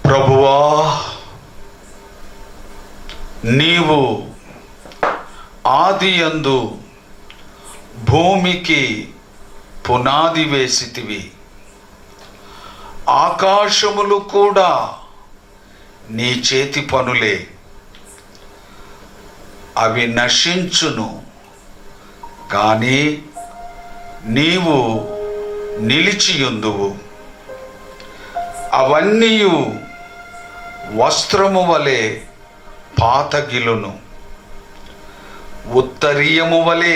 ప్రభువా, నీవు ఆదియందు భూమికి పునాది వేసితివి. ఆకాశములు కూడా నీ చేతి పనులే. అవి నశించును, కానీ నీవు నిలిచియుందువు. అవన్నీ వస్త్రము వలె పాతగిలును, ఉత్తరీయము వలె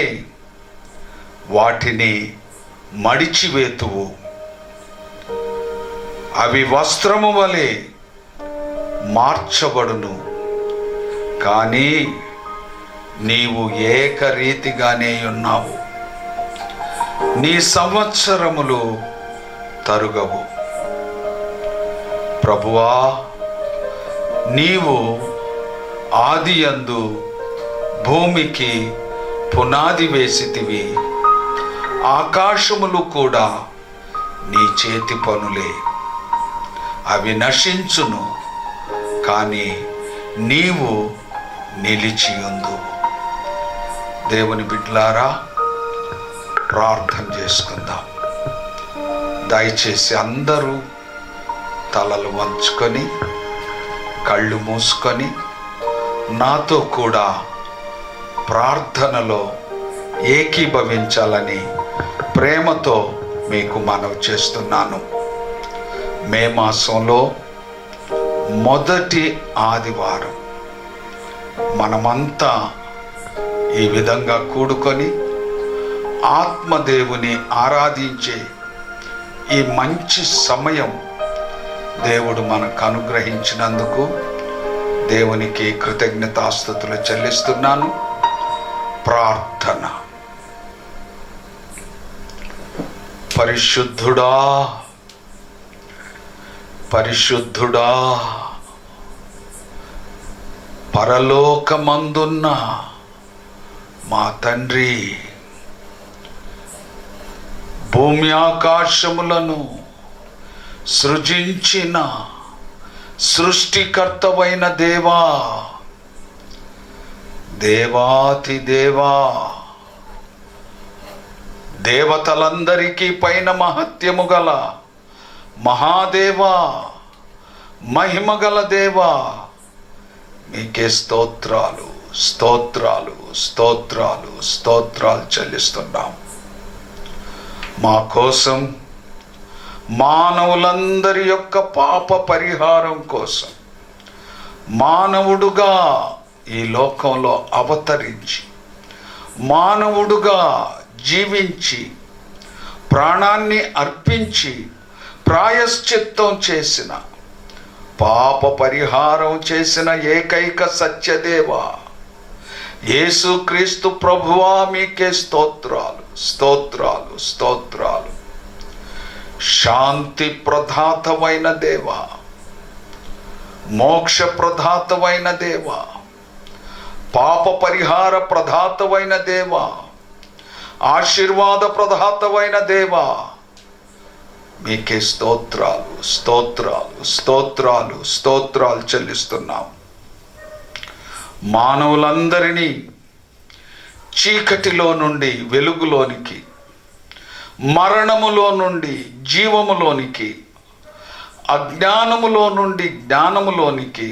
వాటిని మడిచివేతువు. అవి వస్త్రము వలె మార్చబడును, కానీ నీవు ఏకరీతిగానే ఉన్నావు. నీ సంవత్సరములు తరుగవు. ప్రభువా, నీవు ఆదియందు భూమికి పునాది వేసితివి. ఆకాశములు కూడా నీ చేతి పనులే. అవి నశించును, కానీ నీవు నిలిచియుందు. దేవుని బిడ్డలారా, ప్రార్థన చేసుకుందాం. దయచేసి అందరూ తలలు వంచుకొని కళ్ళు మూసుకొని నాతో కూడా ప్రార్థనలో ఏకీభవించాలని ప్రేమతో మీకు మనవి చేస్తున్నాను. మే మాసంలో మొదటి ఆదివారం మనమంతా ఈ విధంగా కూడుకొని ఆత్మదేవుని ఆరాధించే ఈ మంచి సమయం దేవుడు మనకు అనుగ్రహించినందుకు దేవునికి కృతజ్ఞతాస్తుతులు చెల్లిస్తున్నాను. ప్రార్థన. పరిశుద్ధుడా, పరిశుద్ధుడా, పరలోకమందున్న మా తండ్రి, భూమి ఆకాశములను సృజించిన సృష్టికర్తవైన దేవా, దేవాతి దేవా, దేవతలందరికీ పైన మహత్యము గల మహాదేవా, మహిమగల దేవా, మీకే స్తోత్రాలు స్తోత్రాలు స్తోత్రాలు స్తోత్రాలు చెల్లిస్తున్నాం. మా కోసం, మానవులందరి యొక్క పాప పరిహారం కోసం మానవుడుగా ఈ లోకంలో అవతరించి, మానవుడుగా జీవించి, ప్రాణాన్ని అర్పించి ప్రాయశ్చిత్తం చేసిన, పాప పరిహారం చేసిన ఏకైక సత్యదేవా యేసుక్రీస్తు ప్రభువా, మీకే స్తోత్రాలు స్తోత్రాలు స్తోత్రాలు. శాంతి ప్రదాతమైన దేవా, మోక్ష ప్రదాతమైన దేవా, పాప పరిహార ప్రదాతమైన దేవా, ఆశీర్వాద ప్రదాతమైన దేవా, మీకే స్తోత్రాలు స్తోత్రాలు స్తోత్రాలు స్తోత్రాలు చెల్లిస్తున్నాం. మానవులందరినీ చీకటిలో నుండి వెలుగులోనికి, మరణములో నుండి జీవములోనికి, అజ్ఞానములో నుండి జ్ఞానములోనికి,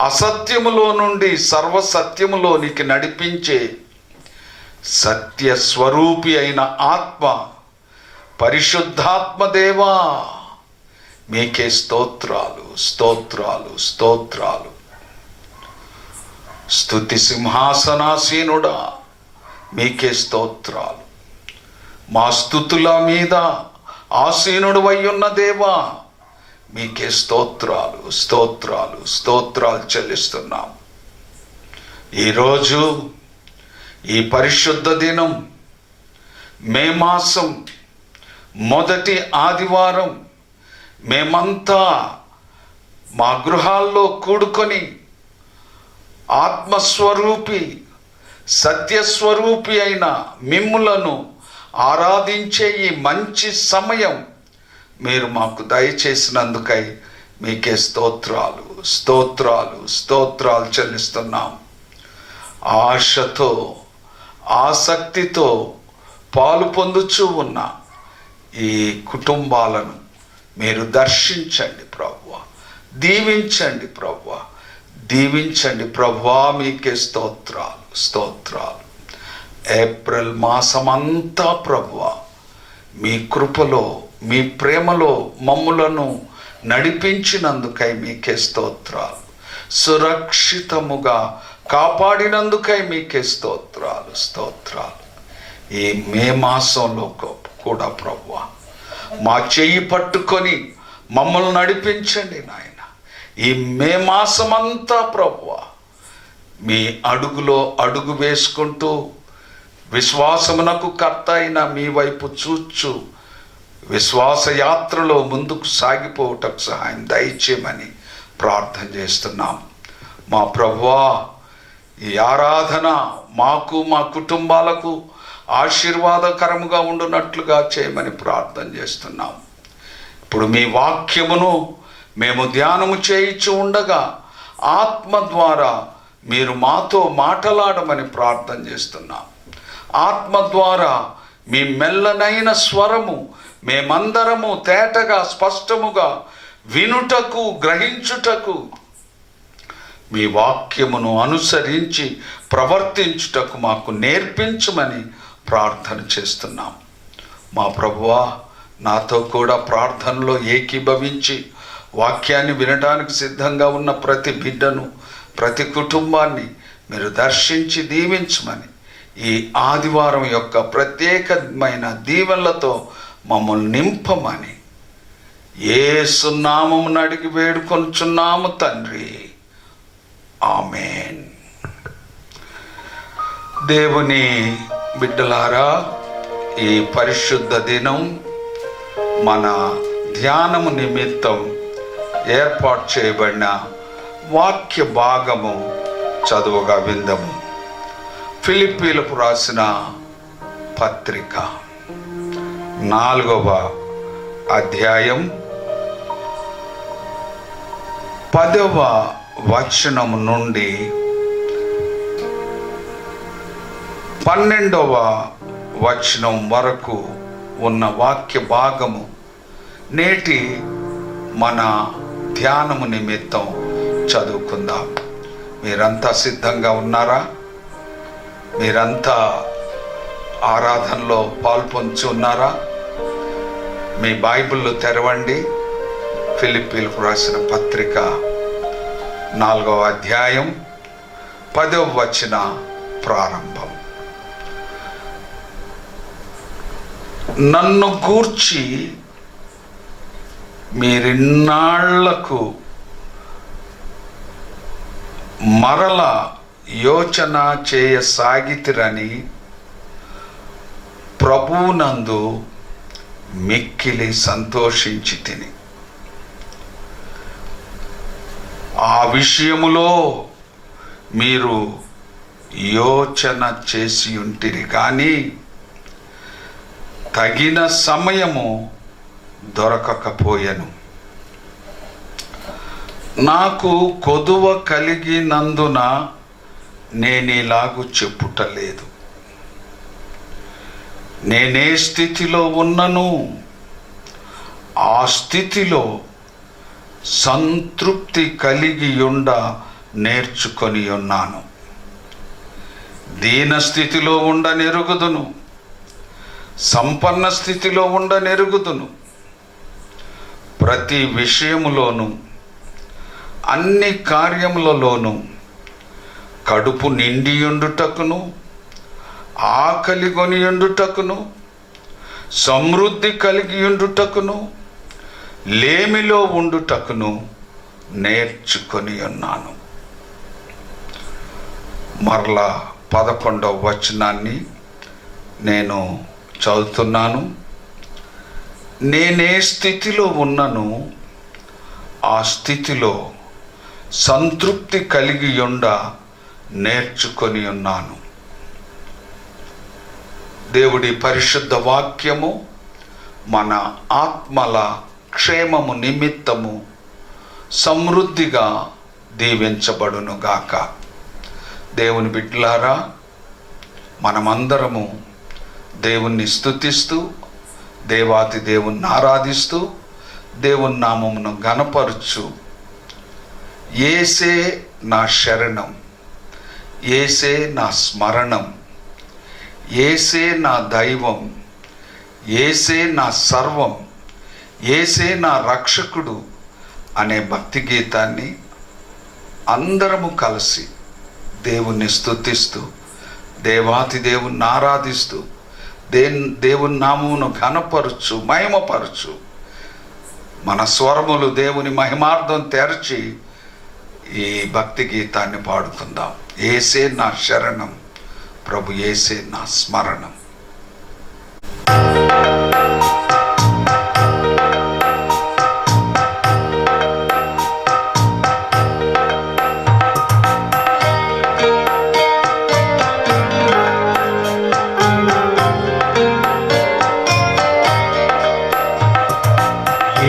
అసత్యములో నుండి సర్వసత్యములోనికి నడిపించే సత్య స్వరూపి అయిన ఆత్మ పరిశుద్ధాత్మదేవా, మీకే స్తోత్రాలు స్తోత్రాలు స్తోత్రాలు. స్తుతి సింహాసనాసీనుడా, మీకే స్తోత్రాలు. మా స్తుతుల మీద ఆసీనుడు అయ్యున్న దేవా, మీకే స్తోత్రాలు స్తోత్రాలు స్తోత్రాలు చెల్లిస్తున్నాం. ఈరోజు ఈ పరిశుద్ధ దినం, మే మాసం మొదటి ఆదివారం, మేమంతా మా గృహాల్లో కూడుకొని ఆత్మస్వరూపి సత్యస్వరూపి అయిన మిమ్ములను ఆరాధించే ఈ మంచి సమయం మీరు మాకు దయచేసినందుకై మీకే స్తోత్రాలు స్తోత్రాలు స్తోత్రాలు చెల్లిస్తున్నాం. ఆశతో ఆసక్తితో పాలు పొందుచూ ఉన్న ఈ కుటుంబాలను మీరు దర్శించండి ప్రభువా, దీవించండి ప్రభువా, దీవించండి ప్రభువా. మీకే స్తోత్రాలు స్తోత్రాలు. ఏప్రిల్ మాసమంతా ప్రభువా మీ కృపలో మీ ప్రేమలో మమ్ములను నడిపించినందుకై మీకే స్తోత్రాలు. సురక్షితముగా కాపాడినందుకై మీకే స్తోత్రాలు స్తోత్రాలు. ఈ మే మాసంలో కూడా ప్రభువా మా చెయ్యి పట్టుకొని మమ్మల్ని నడిపించండి నాయన. ఈ మే మాసమంతా ప్రభువా మీ అడుగులో అడుగు వేసుకుంటూ విశ్వాసమునకు కర్త అయిన మీ వైపు చూచు విశ్వాస యాత్రలో ముందుకు సాగిపోవటకు సహాయం దయచేయమని ప్రార్థన చేస్తున్నాం. మా ప్రభువా ఈ ఆరాధన మాకు మా కుటుంబాలకు ఆశీర్వాదకరముగా ఉండునట్లుగా చేయమని ప్రార్థన చేస్తున్నాం. ఇప్పుడు మీ వాక్యమును మేము ధ్యానము చేయించి ఉండగా ఆత్మ ద్వారా మీరు మాతో మాట్లాడమని ప్రార్థన చేస్తున్నాం. ఆత్మ ద్వారా మీ మెల్లనైన స్వరము మేమందరము తేటగా స్పష్టముగా వినుటకు గ్రహించుటకు మీ వాక్యమును అనుసరించి ప్రవర్తించుటకు మాకు నేర్పించమని ప్రార్థన చేస్తున్నాం. మా ప్రభువా నాతో కూడా ప్రార్థనలో ఏకీభవించి వాక్యాన్ని వినడానికి సిద్ధంగా ఉన్న ప్రతి బిడ్డను ప్రతి కుటుంబాన్ని మీరు దర్శించి దీవించమని ఈ ఆదివారం యొక్క ప్రత్యేకమైన దీవెనలతో మమ్మల్ని నింపమని యేసు నామమున అడిగి వేడుకొనుచున్నాము తండ్రి. ఆమేన్. దేవుని బిడ్డలారా, ఈ పరిశుద్ధ దినం మన ధ్యానము నిమిత్తం ఏర్పాటు చేయబడిన వాక్య భాగము చదువుగా విందము. ఫిలిప్పీలకు రాసిన పత్రిక 4వ అధ్యాయం 10వ వచనము నుండి 12వ వచనం వరకు ఉన్న వాక్య భాగము నేటి మన ధ్యానము నిమిత్తం చదువుకుందాం. మీరంతా సిద్ధంగా ఉన్నారా? మీరంతా ఆరాధనలో పాల్పొంచి ఉన్నారా? మీ బైబిళ్ళు తెరవండి. ఫిలిప్పీలకు రాసిన పత్రిక 4వ అధ్యాయం 10వ వచన ప్రారంభం. నన్ను గూర్చి మీరిన్నాళ్లకు మరల యోచన చేయసాగితిరని ప్రభువునందు మిక్కిలి సంతోషించి తిని, ఆ విషయములో మీరు యోచన చేసి ఉంటిరి కానీ తగిన సమయము దొరకకపోయెను. నాకు కొదువ కలిగినందున నేనిలాగు చెప్పుటలేదు. నేనే స్థితిలో ఉన్నను ఆ స్థితిలో సంతృప్తి కలిగి ఉండ నేర్చుకొని ఉన్నాను. దీన స్థితిలో ఉండ నెరుగుదును, సంపన్న స్థితిలో ఉండ నెరుగుదును. ప్రతి విషయములోను అన్ని కార్యములలోనూ కడుపు నిండియుండుటకును, ఆకలి కొనియుండుటకును, సమృద్ధి కలిగియుండుటకును, లేమిలో ఉండుటకును నేర్చుకొని ఉన్నాను. మరలా 11వ వచనాన్ని నేను చదువుతున్నాను. నేనే స్థితిలో ఉన్నను ఆ స్థితిలో సంతృప్తి కలిగి ఉండ నేర్చుకొని ఉన్నాను. దేవుడి పరిశుద్ధ వాక్యము మన ఆత్మల క్షేమము నిమిత్తము సమృద్ధిగా దీవించబడునుగాక. దేవుని బిడ్డలారా, మనమందరము దేవుణ్ణి స్తుతిస్తూ, దేవాతి దేవుణ్ణి ఆరాధిస్తూ, దేవుని నామమును ఘనపరచు. యేసే నా శరణం, యేసే నా స్మరణం, యేసే నా దైవం, యేసే నా సర్వం, యేసే నా రక్షకుడు అనే భక్తి గీతాన్ని అందరము కలిసి దేవుణ్ణి స్తుతిస్తూ, దేవాతి దేవుణ్ణి ఆరాధిస్తూ, దేవుని నామమును ఘనపరచు, మహిమపరచు. మన స్వరములు దేవుని మహిమార్థం తెరచి ఈ భక్తి గీతాన్ని పాడుకుందాం. యేసే నా శరణం, ప్రభు యేసే నా స్మరణం.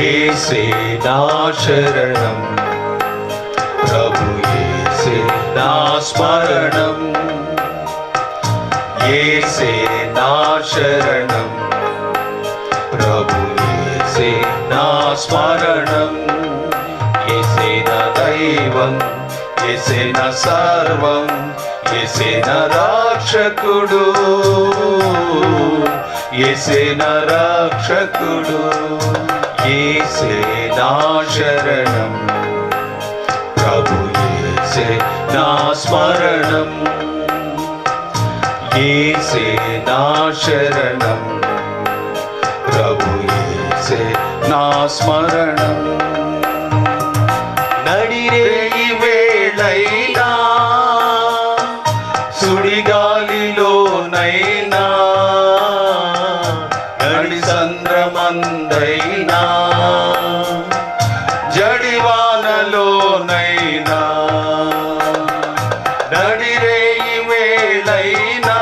యేసే నా శరణం, ప్రభు యేసే నా స్మరణం, యేసే నా శరణం, ప్రభు యేసే నా స్మరణం, యేసే నా దైవం, యేసే నా సర్వం, యేసే నా రక్షకుడు, యేసే నా రక్షకుడు, యేసే నా శరణం, ప్రభు యేసే నా స్మరణం, యేసే నా శరణం, ప్రభు యేసే నా స్మరణం. నడిరేయి వేళైనా, సుడిగాలిలోనైనా, నడి సంద్రమందైనా, జడివానలోనైనా, నడిరేయి వేళైనా,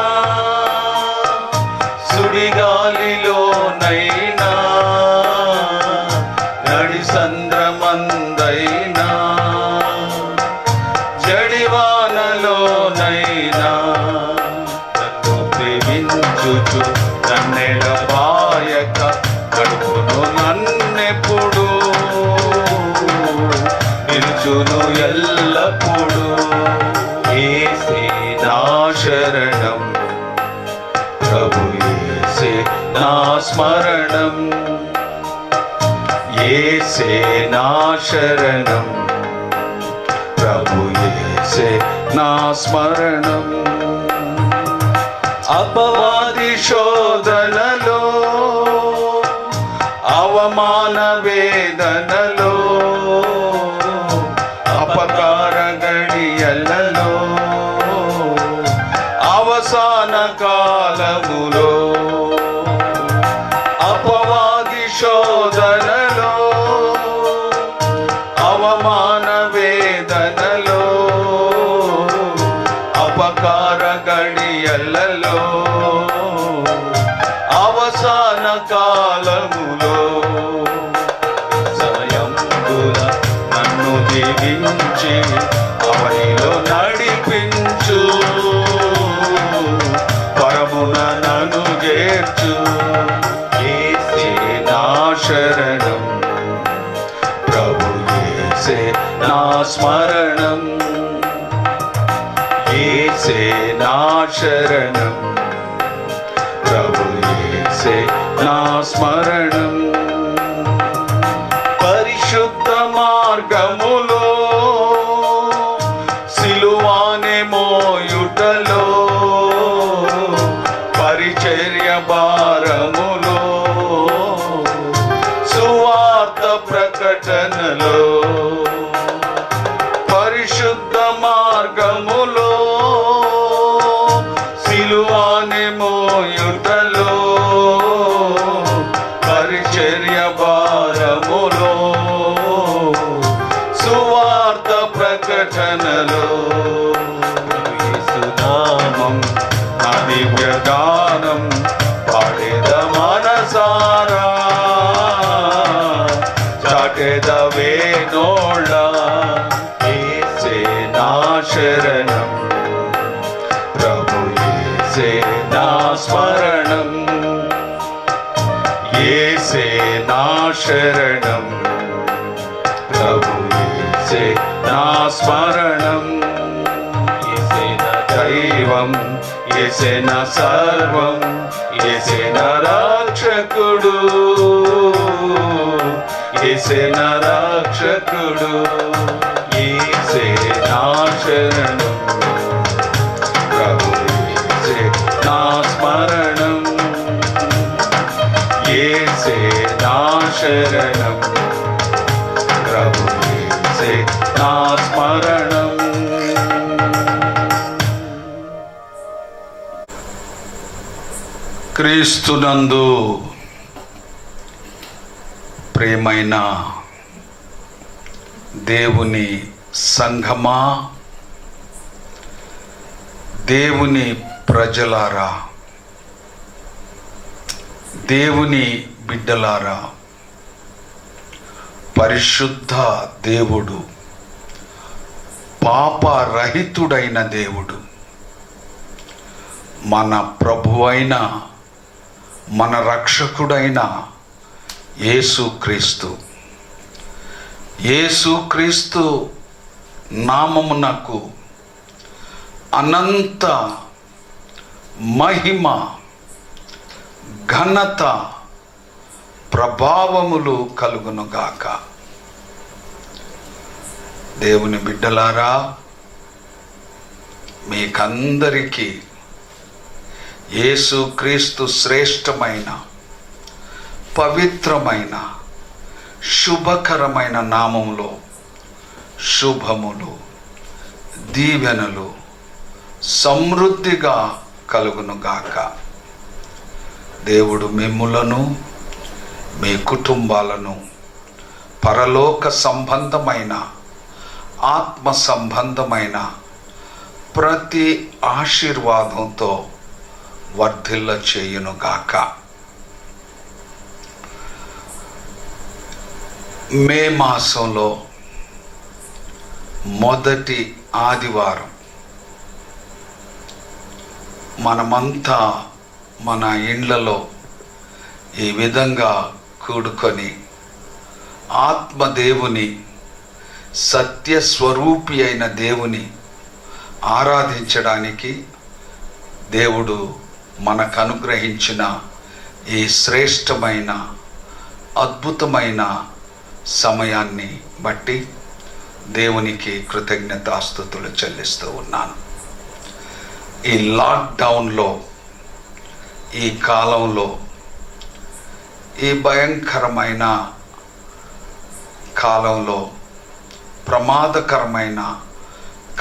సుడిగాలిలోనైనా, నడి సంద్రమందైనా, జడివానలోనైనా, నన్ను ప్రేమించుచు నన్నెడబాయక కడుపును నన్నెప్పుడు నిలుచును ఎల్లప్పుడు. యేసే నా శరణం, ప్రభు యేసే నా స్మరణం, యేసే నా శరణం, ప్రభు యేసే నా స్మరణం. అపవాది శోధనలో, అవమాన వేదనలో, అపకార గడియలలో, అవసాన కాలములో, అపవాది శోధనలో, అవమాన వేదనలో, అపకార గడియలలో, అవసాన కాలములో, సమయంబుల నన్ను దీవించి అవనిలో నడిపించు, పరమున నన్ను చేర్చు. యేసే నా శరణం, ప్రభు యేసే నా స్మరణం, యేసే నా శరణం, ప్రభు యేసే నా స్మరణం. పరిశుద్ధ మార్గములో, సిలువానే మోయుటలో, పరిచర్య భారములో, సువార్త ప్రకటనలో, పరిశుద్ధ మార్గములో, సిలువానే మోయుటలో, పరిచర్య భారములో, సువార్త ప్రకటనలో, యేసునామం నా దివ్య గానం పాడేద మనసారా, చాటేద వేణు నోళ్ళ యేసే నా శరణం ప్రభు యేసే నా స్మరణం యేసే నా శరణం ప్రభు యేసే నా స్మరణం యేసే నా దైవం యేసే నా సర్వం యేసే నా రక్షకుడు యేసే నా రక్షకుడు యేసే నా శరణం ప్రభు యేసే నా స్మరణం యేసే నా శరణం ప్రభు యేసే నా స్మరణం. క్రీస్తునందు ప్రియమైన దేవుని సంఘమా, దేవుని ప్రజలారా, దేవుని బిడ్డలారా, పరిశుద్ధ దేవుడు, పాపరహితుడైన దేవుడు, మన ప్రభువైన మన రక్షకుడైన యేసుక్రీస్తు నామమునకు అనంత మహిమ, ఘనత, ప్రభావములు కలుగునుగాక. దేవుని బిడ్డలారా, మీకందరికీ యేసుక్రీస్తు శ్రేష్టమైన, పవిత్రమైన, శుభకరమైన నామములో శుభములు, దీవెనలు సమృద్ధిగా కలుగునుగాక. దేవుడు మిమ్ములను, మీ కుటుంబాలను పరలోక సంబంధమైన, ఆత్మ సంబంధమైన ప్రతి ఆశీర్వాదంతో వర్ధిల్ల చేయునుగాక. మే మాసంలో మొదటి ఆదివారం మనమంతా మన ఇండ్లలో ఈ విధంగా కూడుకొని ఆత్మదేవుని, సత్యస్వరూపి అయిన దేవుని ఆరాధించడానికి దేవుడు మనకు అనుగ్రహించిన ఈ శ్రేష్టమైన, అద్భుతమైన సమయాన్ని బట్టి దేవునికి కృతజ్ఞతాస్తుతులు చెల్లిస్తూ ఉన్నాను. ఈ లాక్డౌన్లో, ఈ కాలంలో, ఈ భయంకరమైన కాలంలో, ప్రమాదకరమైన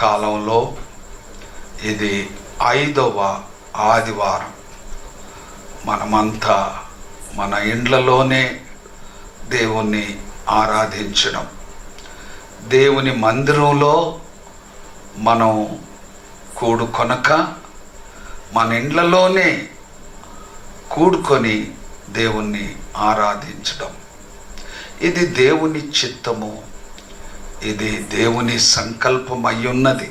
కాలంలో ఇది 5వ ఆదివారం. మనమంతా మన ఇండ్లలోనే దేవుణ్ణి ఆరాధించడం, దేవుని మందిరంలో మనం కూడుకొనక మన ఇండ్లలోనే కూడుకొని దేవుణ్ణి ఆరాధించడం, ఇది దేవుని చిత్తము, ఇది దేవుని సంకల్పం అయ్యున్నది.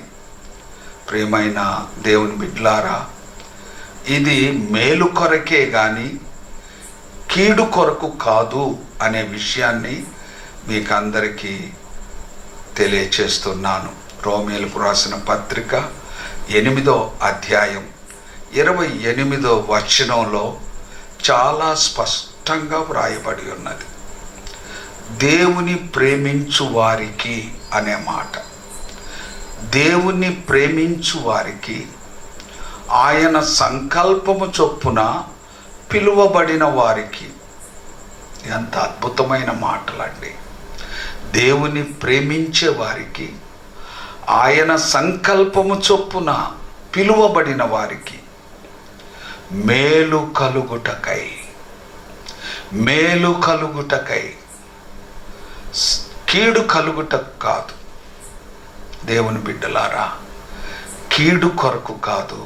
ప్రియమైన దేవుని బిడ్డలారా, ఇది మేలు కొరకే కానీ కీడు కొరకు కాదు అనే విషయాన్ని మీకు అందరికీ తెలియచేస్తున్నాను. రోమీయులకు రాసిన పత్రిక 8వ అధ్యాయం 28వ వచనంలో చాలా స్పష్టంగా వ్రాయబడి ఉన్నది. దేవుని ప్రేమించు వారికి అనే మాట. దేవుని ప్రేమించు వారికి, ఆయన సంకల్పము చొప్పున పిలువబడిన వారికి. ఎంత అద్భుతమైన మాటలండి. దేవుని ప్రేమించే వారికి, ఆయన సంకల్పము చొప్పున పిలువబడిన వారికి మేలు కలుగుటకై, మేలు కలుగుటకై, కీడు కలుగుట కాదు. దేవుని బిడ్డలారా, కీడు కొరకు కాదు,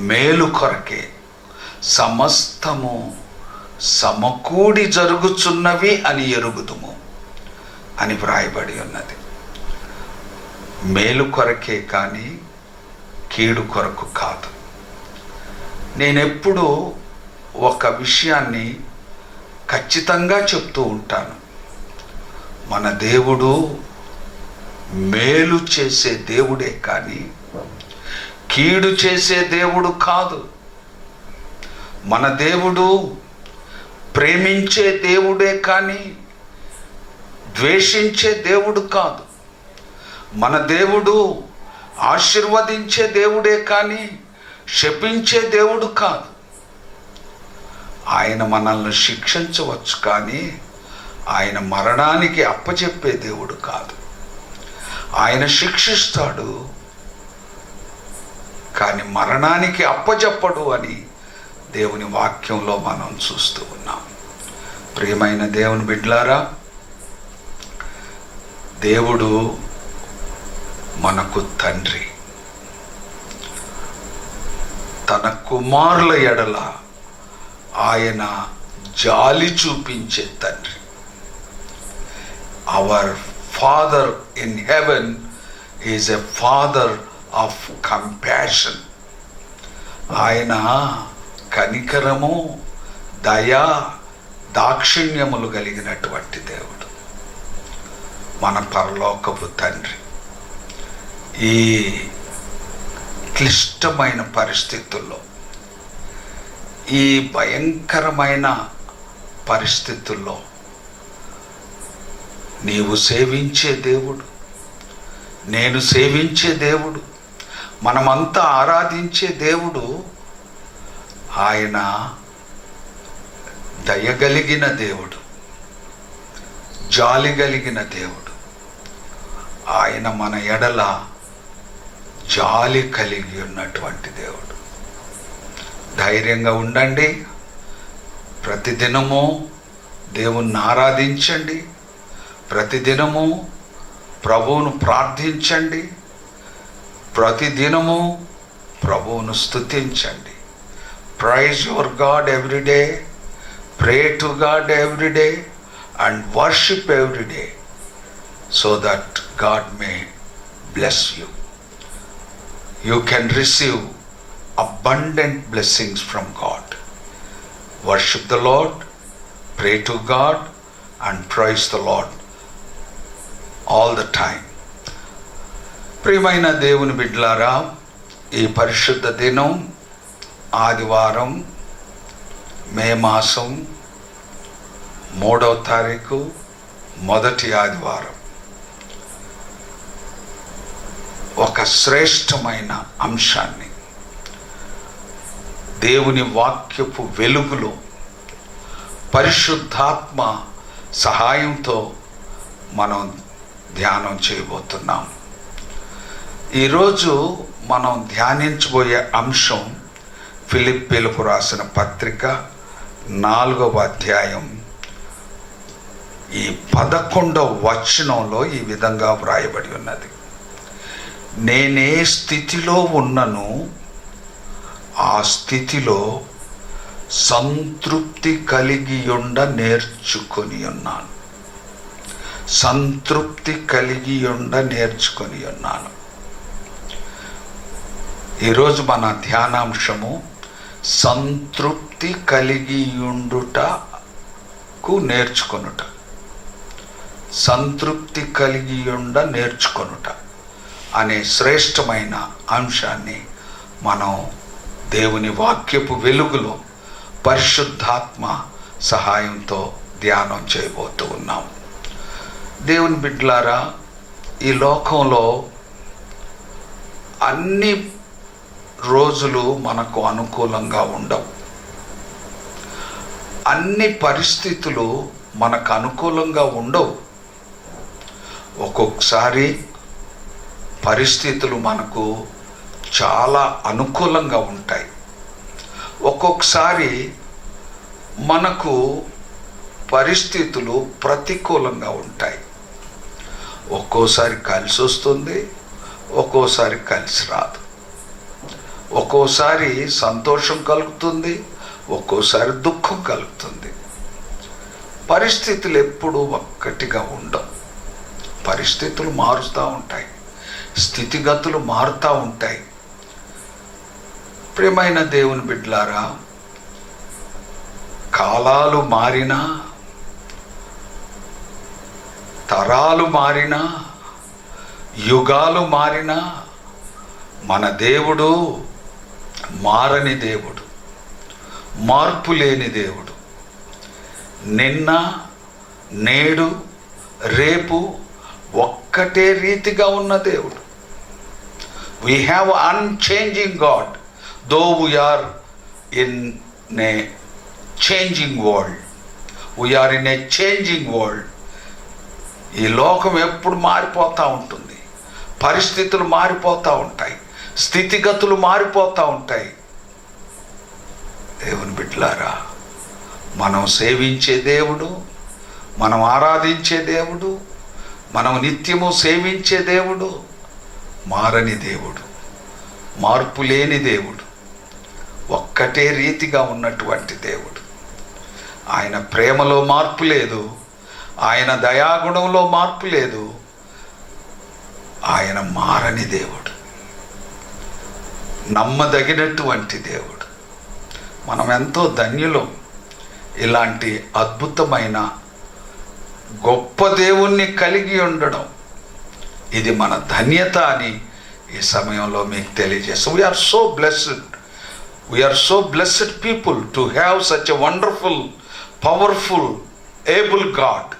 మేలు కొరకే సమస్తము సమకూడి జరుగుచున్నవి అని ఎరుగుదుము. అని వ్రాయబడి ఉన్నది. మేలు కొరకే కానీ కీడు కొరకు కాదు. నేనెప్పుడు ఒక విషయాన్ని ఖచ్చితంగా చెప్తూ ఉంటాను. మన దేవుడు మేలు చేసే దేవుడే కానీ కీడు చేసే దేవుడు కాదు. మన దేవుడు ప్రేమించే దేవుడే కానీ ద్వేషించే దేవుడు కాదు. మన దేవుడు ఆశీర్వదించే దేవుడే కానీ శపించే దేవుడు కాదు. ఆయన మనల్ని శిక్షించవచ్చు కానీ ఆయన మరణానికి అప్పచెప్పే దేవుడు కాదు. ఆయన శిక్షిస్తాడు కానీ మరణానికి అప్పచెప్పడు అని దేవుని వాక్యంలో మనం చూస్తూ ఉన్నాం. ప్రియమైన దేవుని బిడ్డలారా, దేవుడు మనకు తండ్రి. తన కుమారుల ఎడల ఆయన జాలి చూపించే తండ్రి. Our father in heaven is a father of compassion. ఆయన కనికరము, దయా, దాక్షిణ్యములు కలిగినటువంటి దేవుడు, మన పరలోకపు తండ్రి. ఈ క్లిష్టమైన పరిస్థితుల్లో, ఈ భయంకరమైన పరిస్థితుల్లో నీవు సేవించే దేవుడు, నేను సేవించే దేవుడు, మనమంతా ఆరాధించే దేవుడు ఆయన దయగలిగిన దేవుడు, జాలి కలిగిన దేవుడు. ఆయన మన ఎడల జాలి కలిగి ఉన్నటువంటి దేవుడు. ధైర్యంగా ఉండండి. ప్రతిదినము దేవుణ్ణి ఆరాధించండి. ప్రతిదినము ప్రభువును ప్రార్థించండి. ప్రతిదినము ప్రభువును స్తుతించండి. Praise your God every day, pray to God every day and worship every day so that God may bless you. You can receive abundant blessings from God. Worship the Lord, pray to God and praise the Lord all the time. ప్రియమైన దేవుని బిడ్డలారా, ఈ పరిశుద్ధ దినం ఆదివారం, మే మాసం 3వ తారీఖు, మొదటి ఆదివారం. ఒక శ్రేష్టమైన అంశాన్ని దేవుని వాక్యపు వెలుగులో పరిశుద్ధాత్మ సహాయంతో మనం ధ్యానం చేయబోతున్నాం. ఈరోజు మనం ధ్యానించబోయే అంశం ఫిలిప్పీలకు రాసిన పత్రిక 4వ అధ్యాయం ఈ 11వ వచనంలో ఈ విధంగా వ్రాయబడి ఉన్నది. నేనే స్థితిలో ఉన్నను ఆ స్థితిలో సంతృప్తి కలిగి ఉండ నేర్చుకొని ఉన్నాను. సంతృప్తి కలిగి ఉండ నేర్చుకొని ఉన్నాను. ఈరోజు మన ధ్యానాంశము సంతృప్తి కలిగి ఉండుటకు నేర్చుకొనుట. సంతృప్తి కలిగి ఉండ నేర్చుకొనుట అనే శ్రేష్టమైన అంశాన్ని మనం దేవుని వాక్యపు వెలుగులో పరిశుద్ధాత్మ సహాయంతో ధ్యానం చేయబోతూ ఉన్నాం. దేవుని బిడ్డలారా, ఈ లోకంలో అన్ని రోజులు మనకు అనుకూలంగా ఉండవు. అన్ని పరిస్థితులు మనకు అనుకూలంగా ఉండవు. ఒక్కొక్కసారి పరిస్థితులు మనకు చాలా అనుకూలంగా ఉంటాయి. ఒక్కొక్కసారి మనకు పరిస్థితులు ప్రతికూలంగా ఉంటాయి. ఒక్కోసారి కలిసి వస్తుంది, ఒక్కోసారి కలిసి రాదు. ఒక్కోసారి సంతోషం కలుగుతుంది, ఒక్కోసారి దుఃఖం కలుగుతుంది. పరిస్థితులు ఎప్పుడూ ఒక్కటిగా ఉండవు. పరిస్థితులు మారుతూ ఉంటాయి, స్థితిగతులు మారుతూ ఉంటాయి. ప్రియమైన దేవుని బిడ్డలారా, కాలాలు మారినా, తరాలు మారినా, యుగాలు మారినా, మన దేవుడు మారని దేవుడు, మార్పు లేని దేవుడు. నిన్న, నేడు, రేపు ఒక్కటే రీతిగా ఉన్న దేవుడు. We have unchanging God, though we are in a changing world. We are in a changing world. ఈ లోకం ఎప్పుడు మారిపోతూ ఉంటుంది, పరిస్థితులు మారిపోతూ ఉంటాయి, స్థితిగతులు మారిపోతూ ఉంటాయి. దేవుని బిడ్డలారా, మనం సేవించే దేవుడు, మనం ఆరాధించే దేవుడు, మనం నిత్యము సేవించే దేవుడు మారని దేవుడు, మార్పు లేని దేవుడు, ఒక్కటే రీతిగా ఉన్నటువంటి దేవుడు. ఆయన ప్రేమలో మార్పు లేదు, ఆయన దయాగుణంలో మార్పు లేదు, ఆయన మారని దేవుడు, నమ్మదగినటువంటి దేవుడు. మనం ఎంతో ధన్యులం ఇలాంటి అద్భుతమైన గొప్ప దేవుణ్ణి కలిగి ఉండడం. ఇది మన ధన్యత అని ఈ సమయంలో మీకు తెలియజేస్తాం. We are so blessed, we are so blessed people to have such a wonderful, powerful, able God.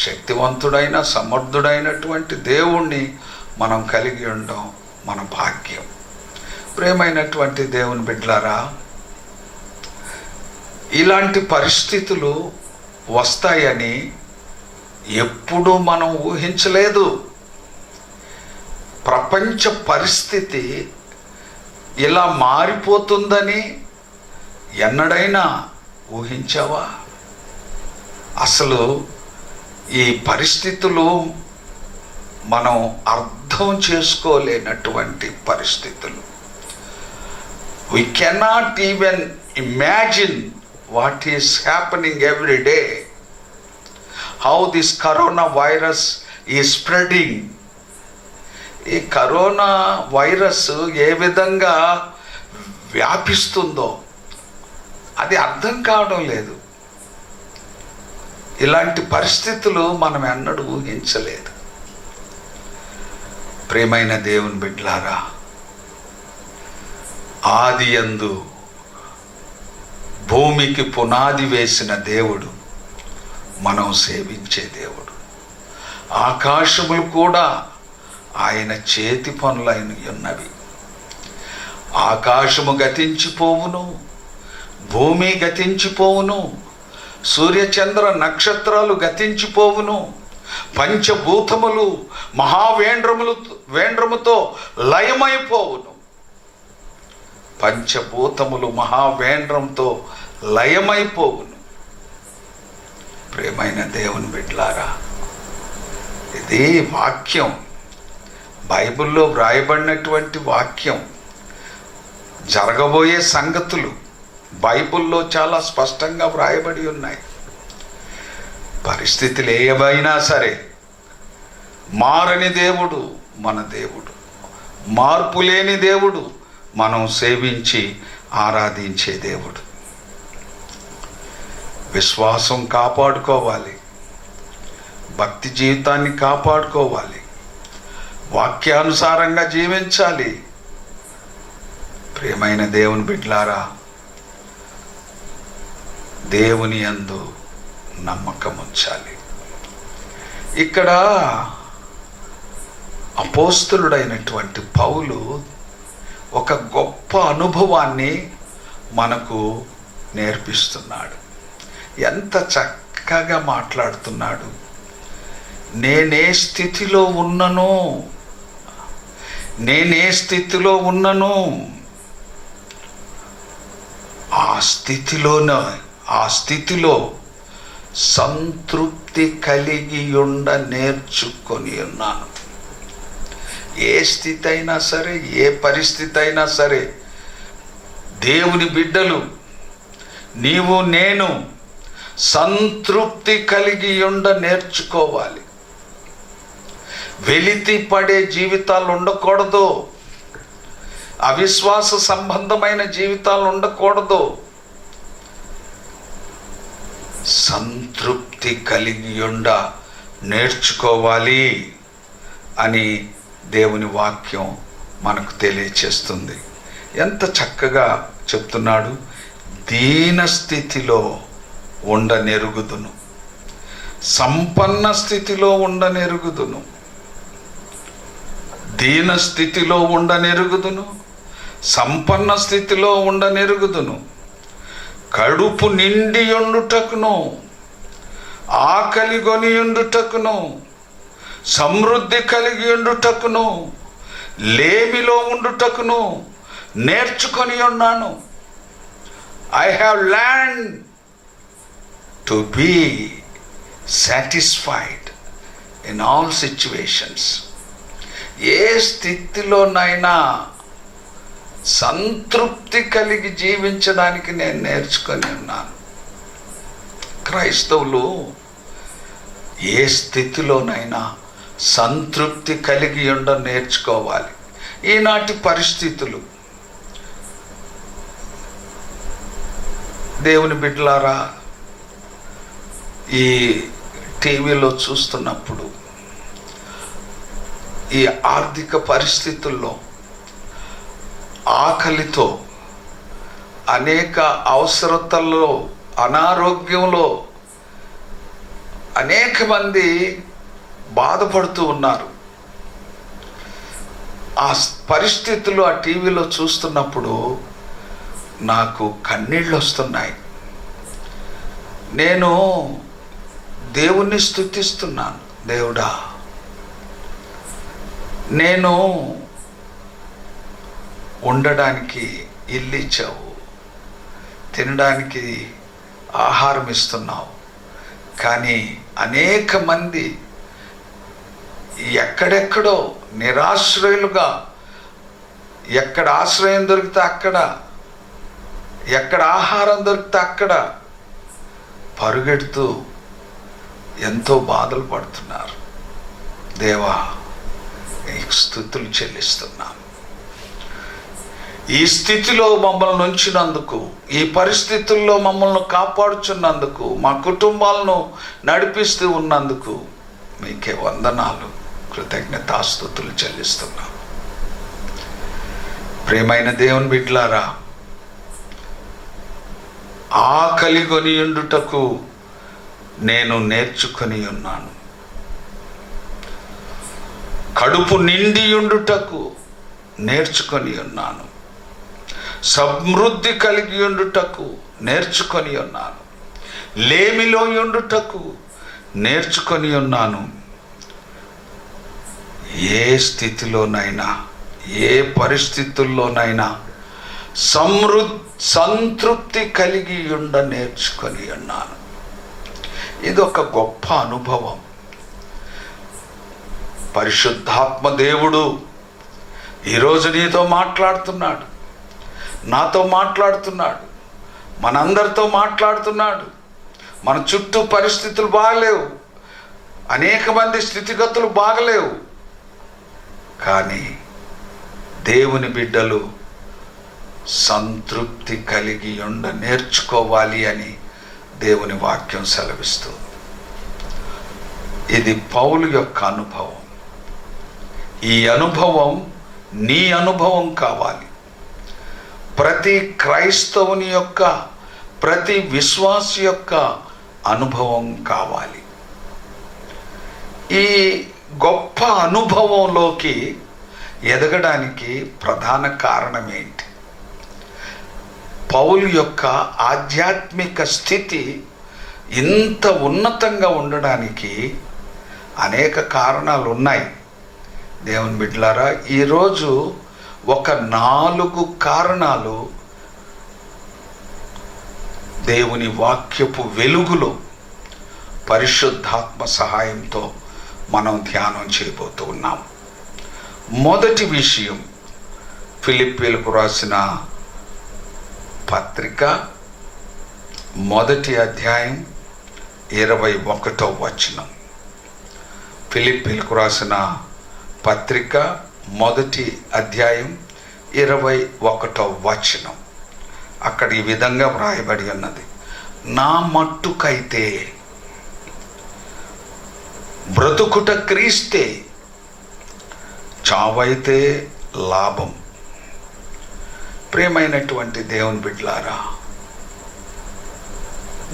శక్తివంతుడైన, సమర్థుడైనటువంటి దేవుణ్ణి మనం కలిగి ఉండడం మన భాగ్యం. ప్రియమైనటువంటి దేవుని బిడ్డలారా, ఇలాంటి పరిస్థితులు వస్తాయని ఎప్పుడూ మనం ఊహించలేదు. ప్రపంచ పరిస్థితి ఇలా మారిపోతుందని ఎన్నడైనా ఊహించావా? అసలు ఈ పరిస్థితులు మనం అర్థం చేసుకోలేనటువంటి పరిస్థితులు. We cannot even imagine what is happening every day. How this coronavirus is spreading. ఈ కరోనా వైరస్ ఏ విధంగా వ్యాపిస్తుందో అది అర్థం కావడం లేదు. ఇలాంటి పరిస్థితులు మనం ఎన్నడూ ఊహించలేదు. ప్రియమైన దేవుని బిడ్డలారా, ఆదియందు భూమికి పునాది వేసిన దేవుడు మనం సేవించే దేవుడు. ఆకాశములు కూడా ఆయన చేతి పనులైన ఉన్నవి. ఆకాశము గతించిపోవును, భూమి గతించిపోవును, సూర్యచంద్ర నక్షత్రాలు గతించిపోవును, పంచభూతములు వేండ్రముతో లయమైపోవును. పంచభూతములు మహావేంద్రంతో లయమైపోవును. ప్రియమైన దేవుని బిడ్డలారా, ఇది వాక్యం, బైబిల్లో వ్రాయబడినటువంటి వాక్యం. జరగబోయే సంగతులు బైబిల్లో చాలా స్పష్టంగా వ్రాయబడి ఉన్నాయి. పరిస్థితులు ఏవైనా సరే మారని దేవుడు మన దేవుడు, మార్పు లేని దేవుడు, మనం సేవించి ఆరాధించే దేవుడు. విశ్వాసం కాపాడుకోవాలి, భక్తి జీవితాన్ని కాపాడుకోవాలి, వాక్యానుసారంగా జీవించాలి. ప్రియమైన దేవుని బిడ్డలారా, దేవుని యందు నమ్మకం ఉంచాలి. ఇక్కడ అపోస్తలుడైనటువంటి పౌలు ఒక గొప్ప అనుభవాన్ని మనకు నేర్పిస్తున్నాడు. ఎంత చక్కగా మాట్లాడుతున్నాడు. నేనే స్థితిలో ఉన్నను, ఆ స్థితిలో సంతృప్తి కలిగి నేర్చుకొని ఉన్నాను. ఏ స్థితి అయినా సరే, ఏ పరిస్థితి అయినా సరే, దేవుని బిడ్డలు నీవు నేను సంతృప్తి కలిగి నేర్చుకోవాలి. వెలితి పడే జీవితాలు ఉండకూడదు. అవిశ్వాస సంబంధమైన జీవితాలు ఉండకూడదు. సంతృప్తి కలిగి నేర్చుకోవాలి అని దేవుని వాక్యం మనకు తెలియచేస్తుంది. ఎంత చక్కగా చెప్తున్నాడు. దీన స్థితిలో ఉండనెరుగుదును, సంపన్న స్థితిలో ఉండనెరుగుదును. దీన స్థితిలో ఉండనెరుగుదును, సంపన్న స్థితిలో ఉండనెరుగుదును. కడుపు నిండి ఉండుటకును, ఆకలి కొని ఉండుటకును, సమృద్ధి కలిగి ఉండుటకును, లేమిలో ఉండుటకును నేర్చుకొని ఉన్నాను. I have learned to be satisfied in all situations. ఏ స్థితిలోనైనా సంతృప్తి కలిగి జీవించడానికి నేను నేర్చుకొని ఉన్నాను. క్రైస్తవులు ఏ స్థితిలోనైనా సంతృప్తి కలిగి నేర్చుకోవాలి. ఈనాటి పరిస్థితులు, దేవుని బిడ్డలారా, ఈ టీవీలో చూస్తున్నప్పుడు ఈ ఆర్థిక పరిస్థితుల్లో ఆకలితో, అనేక అవసరతల్లో, అనారోగ్యంలో అనేక మంది బాధపడుతూ ఉన్నారు. ఆ పరిస్థితులు ఆ టీవీలో చూస్తున్నప్పుడు నాకు కన్నీళ్ళు వస్తున్నాయి. నేను దేవుణ్ణి స్తుతిస్తున్నాను. దేవుడా, నేను ఉండడానికి ఇల్లు ఇచ్చావు, తినడానికి ఆహారం ఇస్తున్నావు, కానీ అనేక మంది ఎక్కడెక్కడో నిరాశ్రయులుగా, ఎక్కడ ఆశ్రయం దొరికితే అక్కడ, ఎక్కడ ఆహారం దొరికితే అక్కడ పరుగెడుతూ ఎంతో బాధలు పడుతున్నారు. దేవా, నీకు స్తుతులు చెల్లిస్తున్నాను. ఈ స్థితిలో మమ్మల్ని ఉంచినందుకు, ఈ పరిస్థితుల్లో మమ్మల్ని కాపాడుచున్నందుకు, మా కుటుంబాలను నడిపిస్తూ ఉన్నందుకు మీకే వందనాలు, కృతజ్ఞతాస్తుతులు చెల్లిస్తున్నాం. ప్రియమైన దేవుని బిడ్డలారా, ఆకలి కొని ఉండుటకు నేను నేర్చుకొని ఉన్నాను. కడుపు నిండి ఉండుటకు నేర్చుకొని ఉన్నాను. సమృద్ధి కలిగి ఉండుటకు నేర్చుకొని ఉన్నాను. లేమిలో ఉండుటకు నేర్చుకొని ఉన్నాను. ఏ స్థితిలోనైనా, ఏ పరిస్థితుల్లోనైనా సంతృప్తి కలిగి నేర్చుకొని ఉన్నాను. ఇది ఒక గొప్ప అనుభవం. పరిశుద్ధాత్మ దేవుడు ఈరోజు నీతో మాట్లాడుతున్నాడు, నాతో మాట్లాడుతున్నాడు, మనందరితో మాట్లాడుతున్నాడు. మన చుట్టూ పరిస్థితులు బాగలేవు, అనేక మంది స్థితిగతులు బాగలేవు, కానీ దేవుని బిడ్డలు సంతృప్తి కలిగి నేర్చుకోవాలి అని దేవుని వాక్యం సెలవిస్తుంది. ఇది పౌలు యొక్క అనుభవం. ఈ అనుభవం నీ అనుభవం కావాలి. ప్రతి క్రైస్తవుని యొక్క, ప్రతి విశ్వాసి యొక్క అనుభవం కావాలి. ఈ గొప్ప అనుభవంలోకి ఎదగడానికి ప్రధాన కారణం ఏంటి? పౌలు యొక్క ఆధ్యాత్మిక స్థితి ఇంత ఉన్నతంగా ఉండడానికి అనేక కారణాలు ఉన్నాయి. దేవుని బిడ్డలారా, ఈరోజు ఒక 4 కారణాలు దేవుని వాక్యపు వెలుగులో పరిశుద్ధాత్మ సహాయంతో మనం ధ్యానం చేయబోతూ ఉన్నాం. మొదటి విషయం, ఫిలిప్పీలకు రాసిన పత్రిక 1వ అధ్యాయం 21వ వచనం. ఫిలిప్పీలకు రాసిన పత్రిక 1వ అధ్యాయం 21వ వచనం. అక్కడ ఈ విధంగా వ్రాయబడి ఉన్నది, నా మట్టుకైతే బ్రతుకుట క్రీస్తే, చావైతే లాభం. ప్రియమైనటువంటి దేవుని బిడ్డలారా,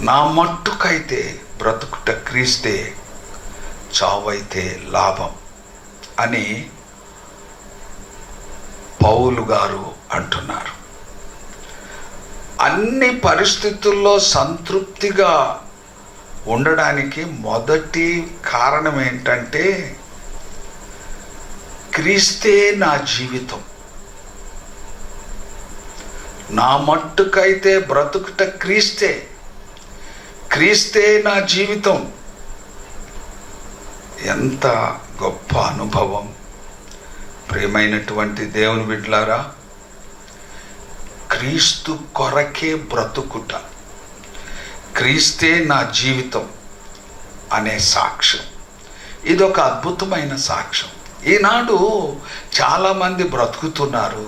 నా మట్టుకైతే బ్రతుకుట క్రీస్తే, చావైతే లాభం అని పౌలు గారు అంటున్నారు. అన్ని పరిస్థితుల్లో సంతృప్తిగా ఉండడానికి మొదటి కారణం ఏంటంటే, క్రీస్తే నా జీవితం. నా మట్టుకైతే బ్రతుకుట క్రీస్తే, క్రీస్తే నా జీవితం. ఎంత గొప్ప అనుభవం ప్రియమైనటువంటి దేవుని బిడ్డలారా. క్రీస్తు కొరకే బ్రతుకుట, క్రీస్తే నా జీవితం అనే సాక్ష్యం, ఇదొక అద్భుతమైన సాక్ష్యం. ఈనాడు చాలామంది బ్రతుకుతున్నారు.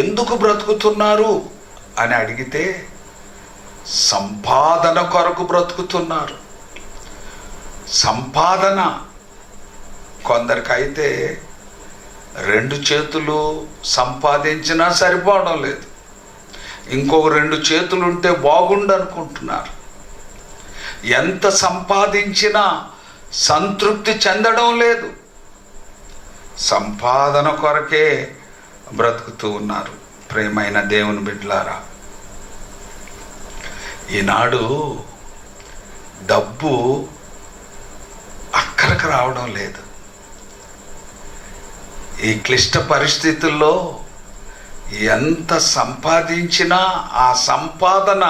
ఎందుకు బ్రతుకుతున్నారు అని అడిగితే, సంపాదన కొరకు బ్రతుకుతున్నారు. సంపాదన. కొందరికైతే 2 చేతులు సంపాదించినా సరిపోవడం లేదు, ఇంకొక 2 చేతులు ఉంటే బాగుండు అనుకుంటున్నారు. ఎంత సంపాదించినా సంతృప్తి చెందడం లేదు. సంపాదన కొరకే బ్రతుకుతూ ఉన్నారు. ప్రియమైన దేవుని బిడ్డలారా, ఈనాడు డబ్బు అక్కడికి రావడం లేదు. ఈ క్లిష్ట పరిస్థితుల్లో ఎంత సంపాదించినా ఆ సంపాదన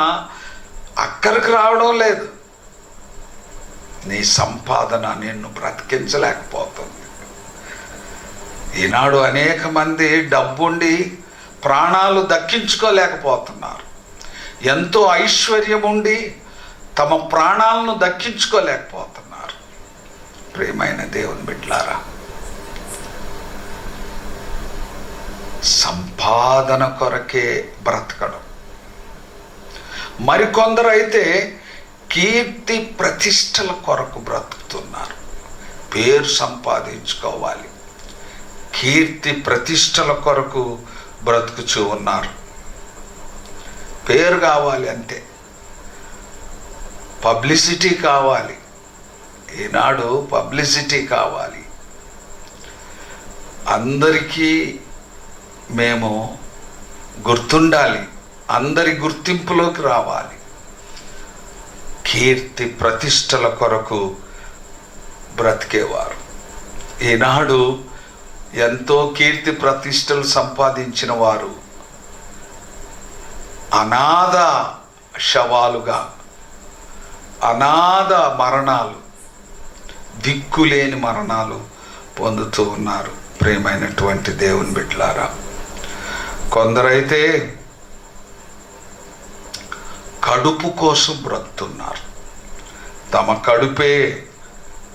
అక్కడికి రావడం లేదు. నీ సంపాదన నిన్ను బ్రతికించలేకపోతుంది. ఈనాడు అనేక మంది డబ్బుండి ప్రాణాలు దక్కించుకోలేకపోతున్నారు. ఎంతో ఐశ్వర్యం ఉండి తమ ప్రాణాలను దక్కించుకోలేకపోతున్నారు. ప్రియమైన దేవుని బిడ్డలారా, సంపాదన కొరకే బ్రతకడం. మరికొందరు అయితే కీర్తి ప్రతిష్టల కొరకు బ్రతుకుతున్నారు. పేరు సంపాదించుకోవాలి, కీర్తి ప్రతిష్టల కొరకు బ్రతుకుచూ ఉన్నారు. పేరు కావాలి అంతే, పబ్లిసిటీ కావాలి. ఈనాడు పబ్లిసిటీ కావాలి. అందరికీ మేము గుర్తుండాలి, అందరి గుర్తింపులోకి రావాలి. కీర్తి ప్రతిష్టల కొరకు బ్రతికేవారు. ఈనాడు ఎంతో కీర్తి ప్రతిష్టలు సంపాదించిన వారు అనాథ శవాలుగా, అనాథ మరణాలు, దిక్కులేని మరణాలు పొందుతూ ఉన్నారు. ప్రియమైనటువంటి దేవుని బిడ్డలారా, కొందరైతే కడుపు కోసం బ్రతుకుతున్నారు. తమ కడుపే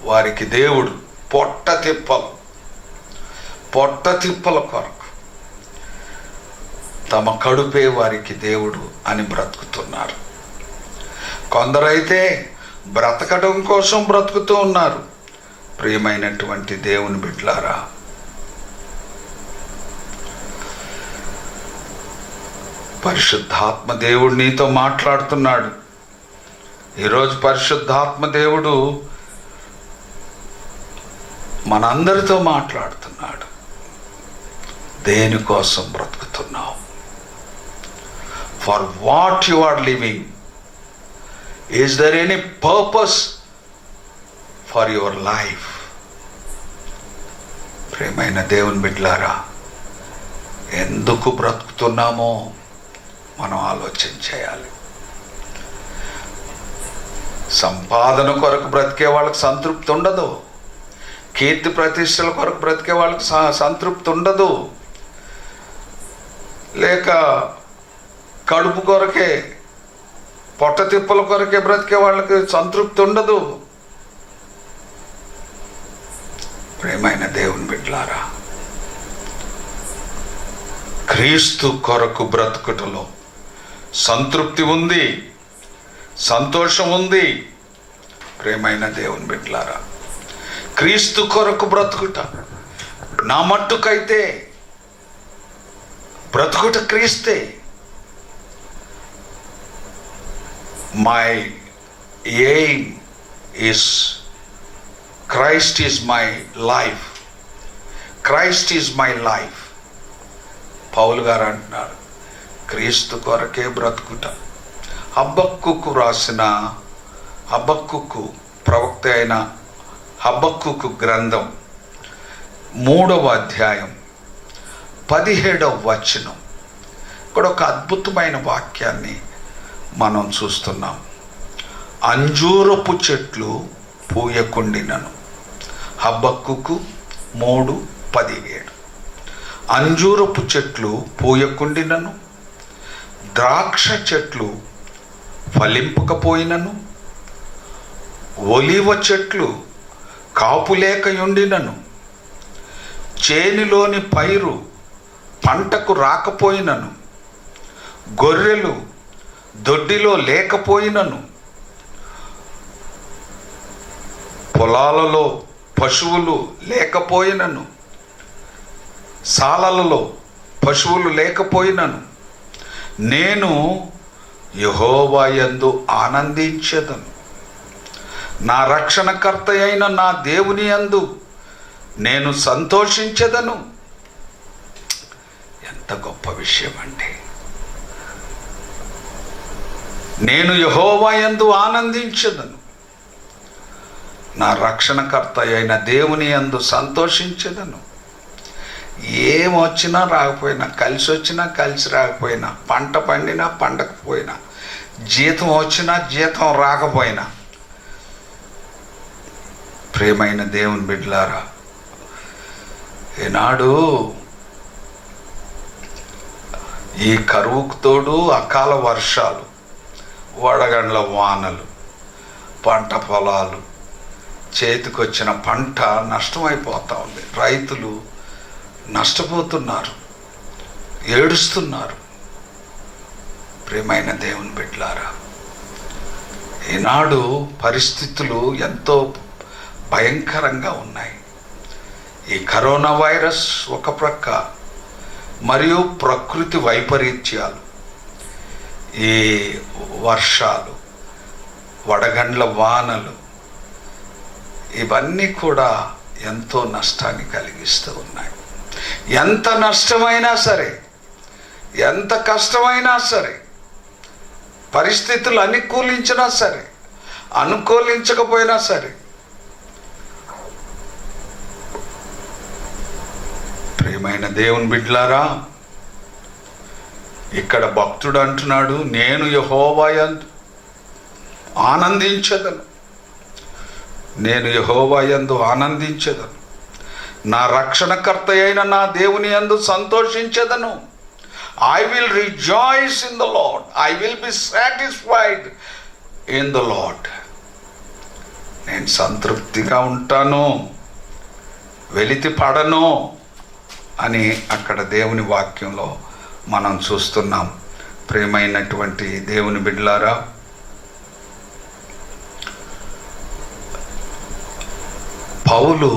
వారికి దేవుడు. పొట్ట తిప్పల కొరకు తమ కడుపే వారికి దేవుడు అని బ్రతుకుతున్నారు. కొందరైతే బ్రతకడం కోసం బ్రతుకుతూ ఉన్నారు. ప్రియమైనటువంటి దేవుని బిడ్డలారా, పరిశుద్ధాత్మ దేవుడు నీతో మాట్లాడుతున్నాడు. ఈరోజు పరిశుద్ధాత్మ దేవుడు మనందరితో మాట్లాడుతున్నాడు. దేనికోసం బ్రతుకుతున్నావు? For what you are living? Is there any purpose for your life? ప్రియమైన దేవుని బిడ్డలారా, ఎందుకు బ్రతుకుతున్నామో మనం ఆలోచన చేయాలి. సంపాదన కొరకు బ్రతికే వాళ్ళకి సంతృప్తి ఉండదు. కీర్తి ప్రతిష్టల కొరకు బ్రతికే వాళ్ళకి సంతృప్తి ఉండదు. లేక కడుపు కొరకే, పొట్ట తిప్పల కొరకే బ్రతికే వాళ్ళకి సంతృప్తి ఉండదు. ప్రియమైన దేవుని బిడ్డలారా, క్రీస్తు కొరకు బ్రతుకుటలో సంతృప్తి ఉంది, సంతోషం ఉంది. ప్రియమైన దేవుని బిడ్డలారా, క్రీస్తు కొరకు బ్రతుకుట, నా మట్టుకైతే బ్రతుకుట క్రీస్తే. My aim is Christ is my life, Christ is my life. పౌలు గారు అంటున్నారు, క్రీస్తు కొరకే బ్రతుకుట. హబక్కూకు రాసిన, హబక్కూకు ప్రవక్త అయిన హబక్కూకు గ్రంథం 3వ అధ్యాయం 17వ వచనం, ఇక్కడ ఒక అద్భుతమైన వాక్యాన్ని మనం చూస్తున్నాం. అంజూరపు చెట్లు పూయకుండినను. హబక్కూకు 3:17. అంజూరపు చెట్లు పూయకుండినను, ద్రాక్ష చెట్లు ఫలింపకపోయినను, ఒలివ చెట్లు కాపులేకయుండినను, చేనిలోని పైరు పంటకు రాకపోయినను, గొర్రెలు దొడ్డిలో లేకపోయినను, పొలాలలో పశువులు లేకపోయినను, సాలలలో పశువులు లేకపోయినను, నేను యెహోవా యందు ఆనందించెదను. నా రక్షణకర్త అయిన నా దేవుని యందు నేను సంతోషించెదను. ఎంత గొప్ప విషయం అండి! నేను యెహోవా యందు ఆనందించెదను, నా రక్షణకర్త అయిన దేవుని యందు సంతోషించెదను. ఏమొచ్చినా రాకపోయినా, కలిసి వచ్చినా కలిసి రాకపోయినా, పంట పండినా పండకపోయినా, జీతం వచ్చినా జీతం రాకపోయినా, ప్రియమైన దేవుని బిడ్డలారా, ఈనాడు ఈ కరువుకు తోడు అకాల వర్షాలు, వడగండ్ల వానలు, పంట పొలాలు, చేతికొచ్చిన పంట నష్టమైపోతూ ఉంది. రైతులు నష్టపోతున్నారు, ఏడుస్తున్నారు. ప్రియమైన దేవుని బిడ్డలారా, ఈనాడు పరిస్థితులు ఎంతో భయంకరంగా ఉన్నాయి. ఈ కరోనా వైరస్ ఒక ప్రక్క, మరియు ప్రకృతి వైపరీత్యాలు, ఈ వర్షాలు, వడగండ్ల వానలు, ఇవన్నీ కూడా ఎంతో నష్టాన్ని కలిగిస్తూ ఉన్నాయి. ఎంత నష్టమైనా సరే, ఎంత కష్టమైనా సరే, పరిస్థితులు అనుకూలించినా సరే, అనుకూలించకపోయినా సరే, ప్రియమైన దేవుని బిడ్డలారా, ఇక్కడ భక్తుడు అంటున్నాడు, నేను యెహోవా యందు ఆనందించెదను, నేను యెహోవా యందు ఆనందించెదను, నా రక్షణకర్త అయిన నా దేవుని యందు సంతోషించెదను. I will rejoice in the Lord, I will be satisfied in the Lord. నేను సంతృప్తిగా ఉంటాను, వెలితి పడను అని అక్కడ దేవుని వాక్యంలో మనం చూస్తున్నాం. ప్రియమైనటువంటి దేవుని బిడ్డలారా, పౌలు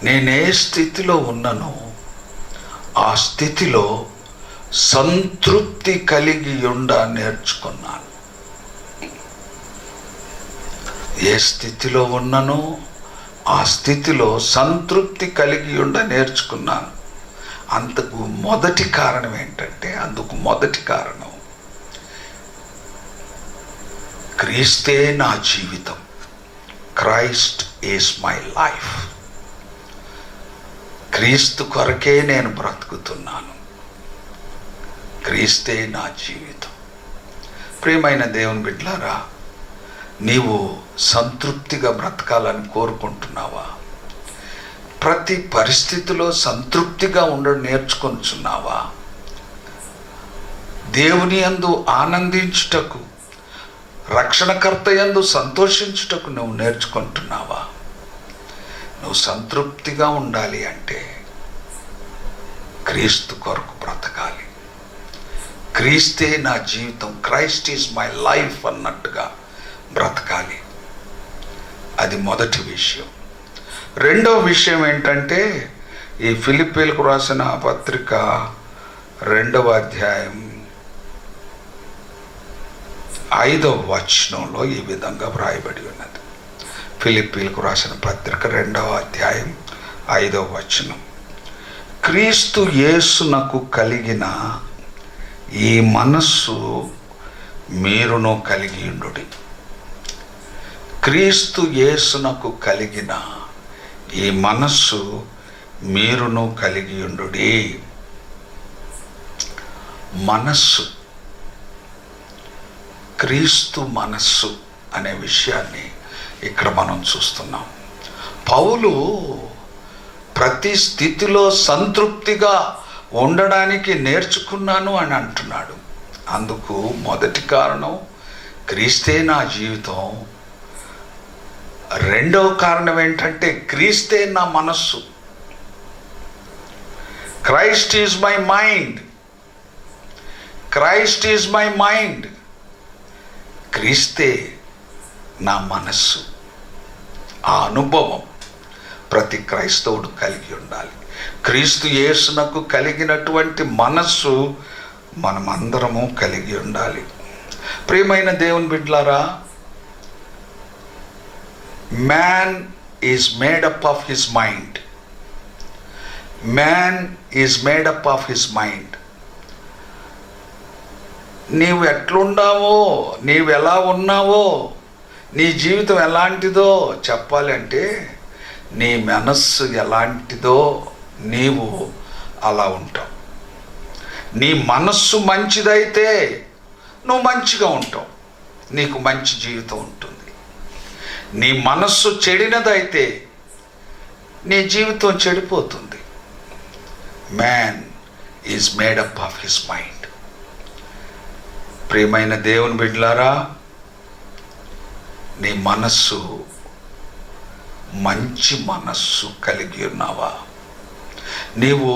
నేనే స్థితిలో ఉన్ననో ఆ స్థితిలో సంతృప్తి కలిగి ఉండ నేర్చుకున్నాను. ఏ స్థితిలో ఉన్ననో ఆ స్థితిలో సంతృప్తి కలిగి ఉండ నేర్చుకున్నాను. అందుకు మొదటి కారణం ఏంటంటే, క్రీస్తే నా జీవితం, క్రైస్ట్ ఈజ్ మై లైఫ్. క్రీస్తు కొరకే నేను బ్రతుకుతున్నాను, క్రీస్తే నా జీవితం. ప్రియమైన దేవుని బిడ్డలారా, నీవు సంతృప్తిగా బ్రతకాలని కోరుకుంటున్నావా? ప్రతి పరిస్థితిలో సంతృప్తిగా ఉండడం నేర్చుకొనుచున్నావా? దేవుని యందు ఆనందించుటకు, రక్షణకర్త యందు సంతోషించుటకు నువ్వు నేర్చుకుంటున్నావా? నువ్వు సంతృప్తిగా ఉండాలి అంటే క్రీస్తు కొరకు బ్రతకాలి. క్రీస్తే నా జీవితం, క్రైస్ట్ ఈజ్ మై లైఫ్ అన్నట్టుగా బ్రతకాలి. అది మొదటి విషయం. రెండవ విషయం ఏంటంటే ఈ ఫిలిప్పీలకు రాసిన పత్రిక 2వ అధ్యాయం 5వ వచనంలో ఈ విధంగా వ్రాయబడి ఉన్నది. ఫిలిప్పీలకు రాసిన పత్రిక 2వ అధ్యాయం 5వ వచనం, క్రీస్తు యేసునకు కలిగిన ఈ మనస్సు మీరును కలిగి ఉండుడి. క్రీస్తు యేసునకు కలిగిన ఈ మనస్సు మీరును కలిగి ఉండుడి. మనస్సు, క్రీస్తు మనస్సు అనే విషయాన్ని ఇక్కడ మనం చూస్తున్నాం. పౌలు ప్రతి స్థితిలో సంతృప్తిగా ఉండడానికి నేర్చుకున్నాను అని అంటున్నాడు. అందుకు మొదటి కారణం క్రీస్తే నా జీవితం. రెండవ కారణం ఏంటంటే క్రీస్తే నా మనస్సు. Christ is my mind. Christ is my mind. క్రీస్తే నా మనస్సు. ఆ అనుభవం ప్రతి క్రైస్తవుడు కలిగి ఉండాలి. క్రీస్తు యేసునకు కలిగినటువంటి మనస్సు మనమందరము కలిగి ఉండాలి. ప్రియమైన దేవుని బిడ్డలారా, man is made up of his mind. Man is made up of his mind. నీవు ఎట్లున్నావో, నీవు ఎలా ఉన్నావో, నీ జీవితం ఎలాంటిదో చెప్పాలంటే నీ మనస్సు ఎలాంటిదో నీవు అలా ఉంటావు. నీ మనస్సు మంచిదైతే నువ్వు మంచిగా ఉంటావు, నీకు మంచి జీవితం ఉంటుంది. నీ మనస్సు చెడినదైతే నీ జీవితం చెడిపోతుంది. Man is made up of his mind. ప్రియమైన దేవుని బిడ్డలారా, నీ మనస్సు మంచి మనస్సు కలిగి ఉన్నావా? నీవు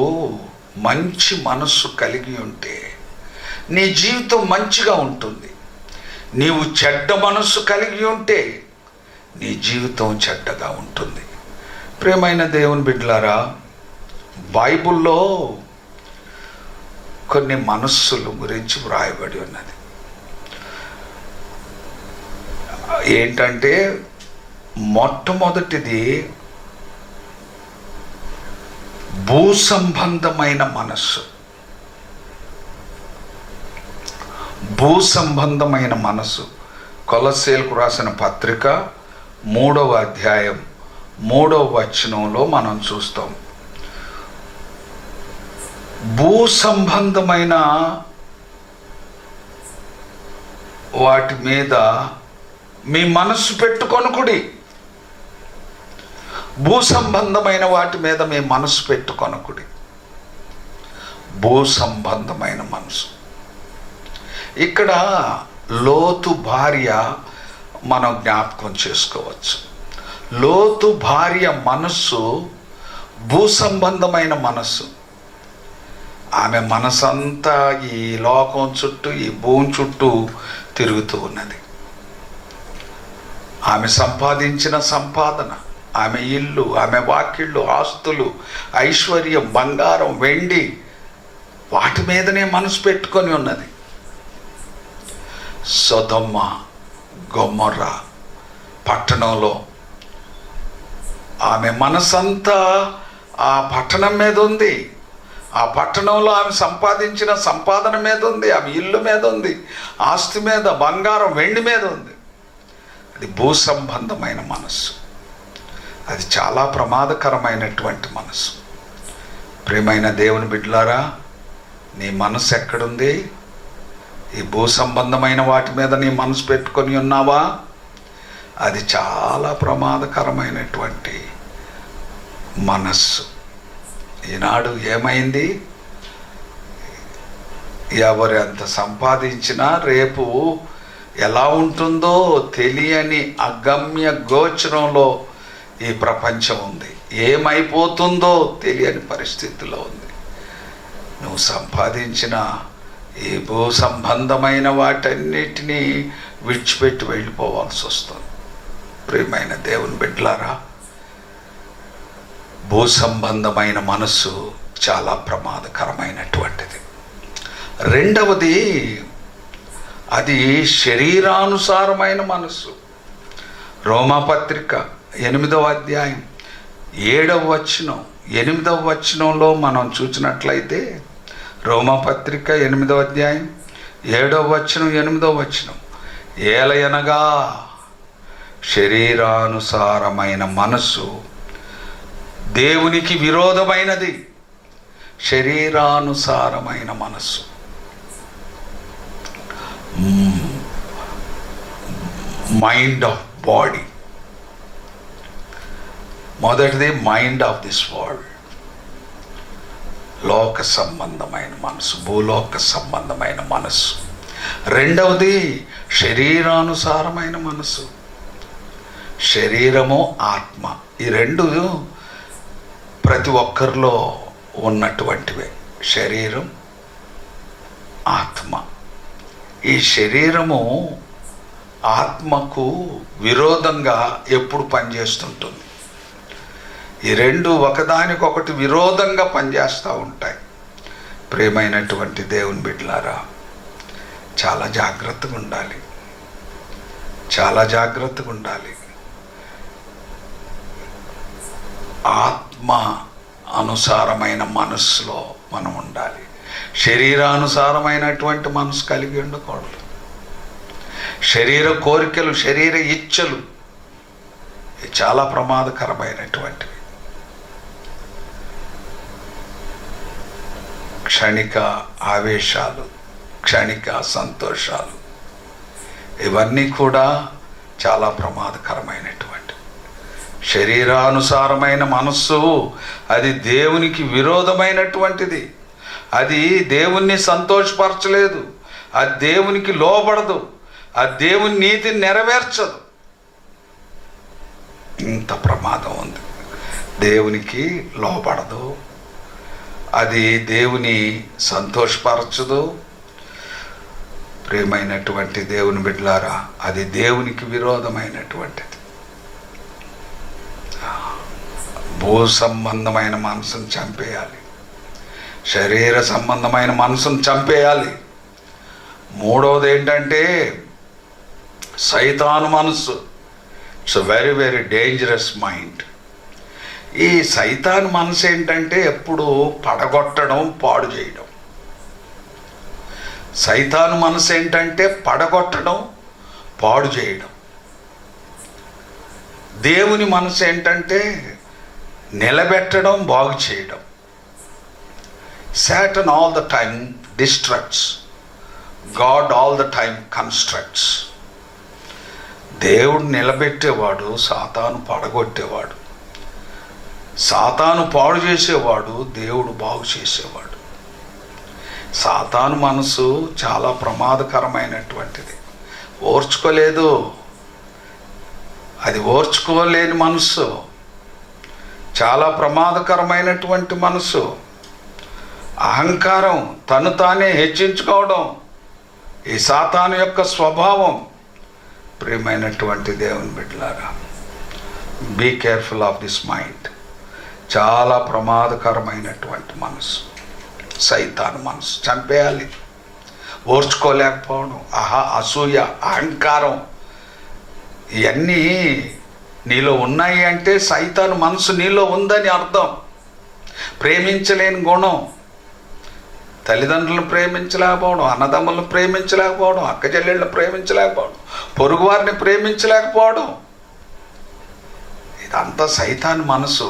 మంచి మనస్సు కలిగి ఉంటే నీ జీవితం మంచిగా ఉంటుంది. నీవు చెడ్డ మనస్సు కలిగి ఉంటే నీ జీవితం చెడ్డగా ఉంటుంది. ప్రియమైన దేవుని బిడ్డలారా, బైబిల్లో కొన్ని మనస్సుల గురించి వ్రాయబడి ఉన్నది. ఏంటంటే మొట్టమొదటిది భూ సంబంధమైన మనస్సు. భూ సంబంధమైన మనస్సు. కొలస్సీలకు రాసిన పత్రిక 3వ అధ్యాయం 3వ వచనంలో మనం చూస్తాం. భూ సంబంధమైన వాటి మీద మీ మనస్సు పెట్టుకొనుకుడి. భూ సంబంధమైన వాటి మీద మీ మనసు పెట్టుకొనకుడి. భూ సంబంధమైన మనసు. ఇక్కడ లోతు భార్య మనం జ్ఞాపకం చేసుకోవచ్చు. లోతు భార్య మనస్సు భూ సంబంధమైన మనస్సు. ఆమె మనసంతా ఈ లోకం చుట్టూ, ఈ భూమి చుట్టూ తిరుగుతూ ఉన్నది. ఆమె సంపాదించిన సంపాదన, ఆమె ఇల్లు, ఆమె వాకిళ్ళు, ఆస్తులు, ఐశ్వర్యం, బంగారం, వెండి, వాటి మీదనే మనసు పెట్టుకొని ఉన్నది. సొదొమ గొమొర్రా పట్టణంలో ఆమె మనసంతా ఆ పట్టణం మీద ఉంది. ఆ పట్టణంలో ఆమె సంపాదించిన సంపాదన మీద ఉంది, ఆమె ఇల్లు మీద ఉంది, ఆస్తి మీద, బంగారం, వెండి మీద ఉంది. అది భూ సంబంధమైన మనస్సు. అది చాలా ప్రమాదకరమైనటువంటి మనసు. ప్రియమైన దేవుని బిడ్డలారా, నీ మనసు ఎక్కడుంది? ఈ భూ సంబంధమైన వాటి మీద నీ మనసు పెట్టుకొని ఉన్నావా? అది చాలా ప్రమాదకరమైనటువంటి మనస్సు. ఈనాడు ఏమైంది? ఎవరు ఎంత సంపాదించినా రేపు ఎలా ఉంటుందో తెలియని అగమ్య గోచరంలో ఈ ప్రపంచం ఉంది. ఏమైపోతుందో తెలియని పరిస్థితిలో ఉంది. నువ్వు సంపాదించిన ఈ భూ సంబంధమైన వాటన్నిటినీ విడిచిపెట్టి వెళ్ళిపోవాల్సి వస్తుంది. ప్రియమైన దేవుని బిడ్డలారా, భూ సంబంధమైన మనస్సు చాలా ప్రమాదకరమైనటువంటిది. రెండవది, అది శరీరానుసారమైన మనస్సు. రోమాపత్రిక 8వ అధ్యాయం 7వ వచనం, 8వ వచనంలో మనం చూసినట్లయితే, రోమాపత్రిక 8వ అధ్యాయం 7వ వచనం 8వ వచనం, ఏలయనగా శరీరానుసారమైన మనస్సు దేవునికి విరోధమైనది. శరీరానుసారమైన మనస్సు, మైండ్ ఆఫ్ బాడీ. మొదటిది మైండ్ ఆఫ్ దిస్ వరల్డ్, లోక సంబంధమైన మనసు, భూలోక సంబంధమైన మనస్సు. రెండవది శరీరానుసారమైన మనసు, శరీరము ఆత్మ. ఈ రెండు ప్రతి ఒక్కరిలో ఉన్నటువంటివే, శరీరం ఆత్మ. ఈ శరీరము ఆత్మకు విరోధంగా ఎప్పుడు పనిచేస్తుంటుంది. ఈ రెండు ఒకదానికొకటి విరోధంగా పనిచేస్తూ ఉంటాయి. ప్రియమైనటువంటి దేవుని బిడ్డలారా, చాలా జాగ్రత్తగా ఉండాలి, చాలా జాగ్రత్తగా ఉండాలి. ఆత్మ అనుసారమైన మనస్సులో మనం ఉండాలి. శరీరానుసారమైనటువంటి మనసు కలిగి ఉండకూడదు. శరీర కోరికలు, శరీర ఇచ్చలు చాలా ప్రమాదకరమైనటువంటివి. క్షణిక ఆవేశాలు, క్షణిక సంతోషాలు, ఇవన్నీ కూడా చాలా ప్రమాదకరమైనటువంటి. శరీరానుసారమైన మనస్సు అది దేవునికి విరోధమైనటువంటిది. అది దేవుణ్ణి సంతోషపరచలేదు, అది దేవునికి లోబడదు, అది దేవుని నీతిని నెరవేర్చదు. ఇంత ప్రమాదం ఉంది. దేవునికి లోబడదు, అది దేవుని సంతోషపరచదు. ప్రియమైనటువంటి దేవుని బిడ్డలారా, అది దేవునికి విరోధమైనటువంటిది. భూ సంబంధమైన మనసును చంపేయాలి, శరీర సంబంధమైన మనసును చంపేయాలి. మూడవది ఏంటంటే సైతాను మనస్సు. It's very very dangerous mind. ఈ సైతాను మనసు ఏంటంటే ఎప్పుడు పడగొట్టడం, పాడు చేయడం. సైతాను మనసు ఏంటంటే పడగొట్టడం, పాడు చేయడం. దేవుని మనసు ఏంటంటే నిలబెట్టడం, బాగు చేయడం. Satan all the time destructs, God all the time constructs. దేవుడు నిలబెట్టేవాడు, సాతాను పడగొట్టేవాడు. సాతాను పాడు చేసేవాడు, దేవుడు బాగు చేసేవాడు. సాతాను మనసు చాలా ప్రమాదకరమైనటువంటిది. ఓర్చుకోలేదు, అది ఓర్చుకోలేని మనసు, చాలా ప్రమాదకరమైనటువంటి మనసు. అహంకారం, తను తానే హెచ్చించుకోవడం, ఈ సాతాను యొక్క స్వభావం. ప్రియమైనటువంటి దేవుని బిడ్డలారా, be careful of this mind. చాలా ప్రమాదకరమైనటువంటి మనసు సైతాను మనసు. చంపేయాలి. ఓర్చుకోలేకపోవడం, అసూయ, అహంకారం, ఇవన్నీ నీలో ఉన్నాయి అంటే సైతాను మనసు నీలో ఉందని అర్థం. ప్రేమించలేని గుణం, తల్లిదండ్రులను ప్రేమించలేకపోవడం, అన్నదమ్ములను ప్రేమించలేకపోవడం, అక్కచెల్లెళ్ళను ప్రేమించలేకపోవడం, పొరుగువారిని ప్రేమించలేకపోవడం, ఇదంతా సైతాను మనసు.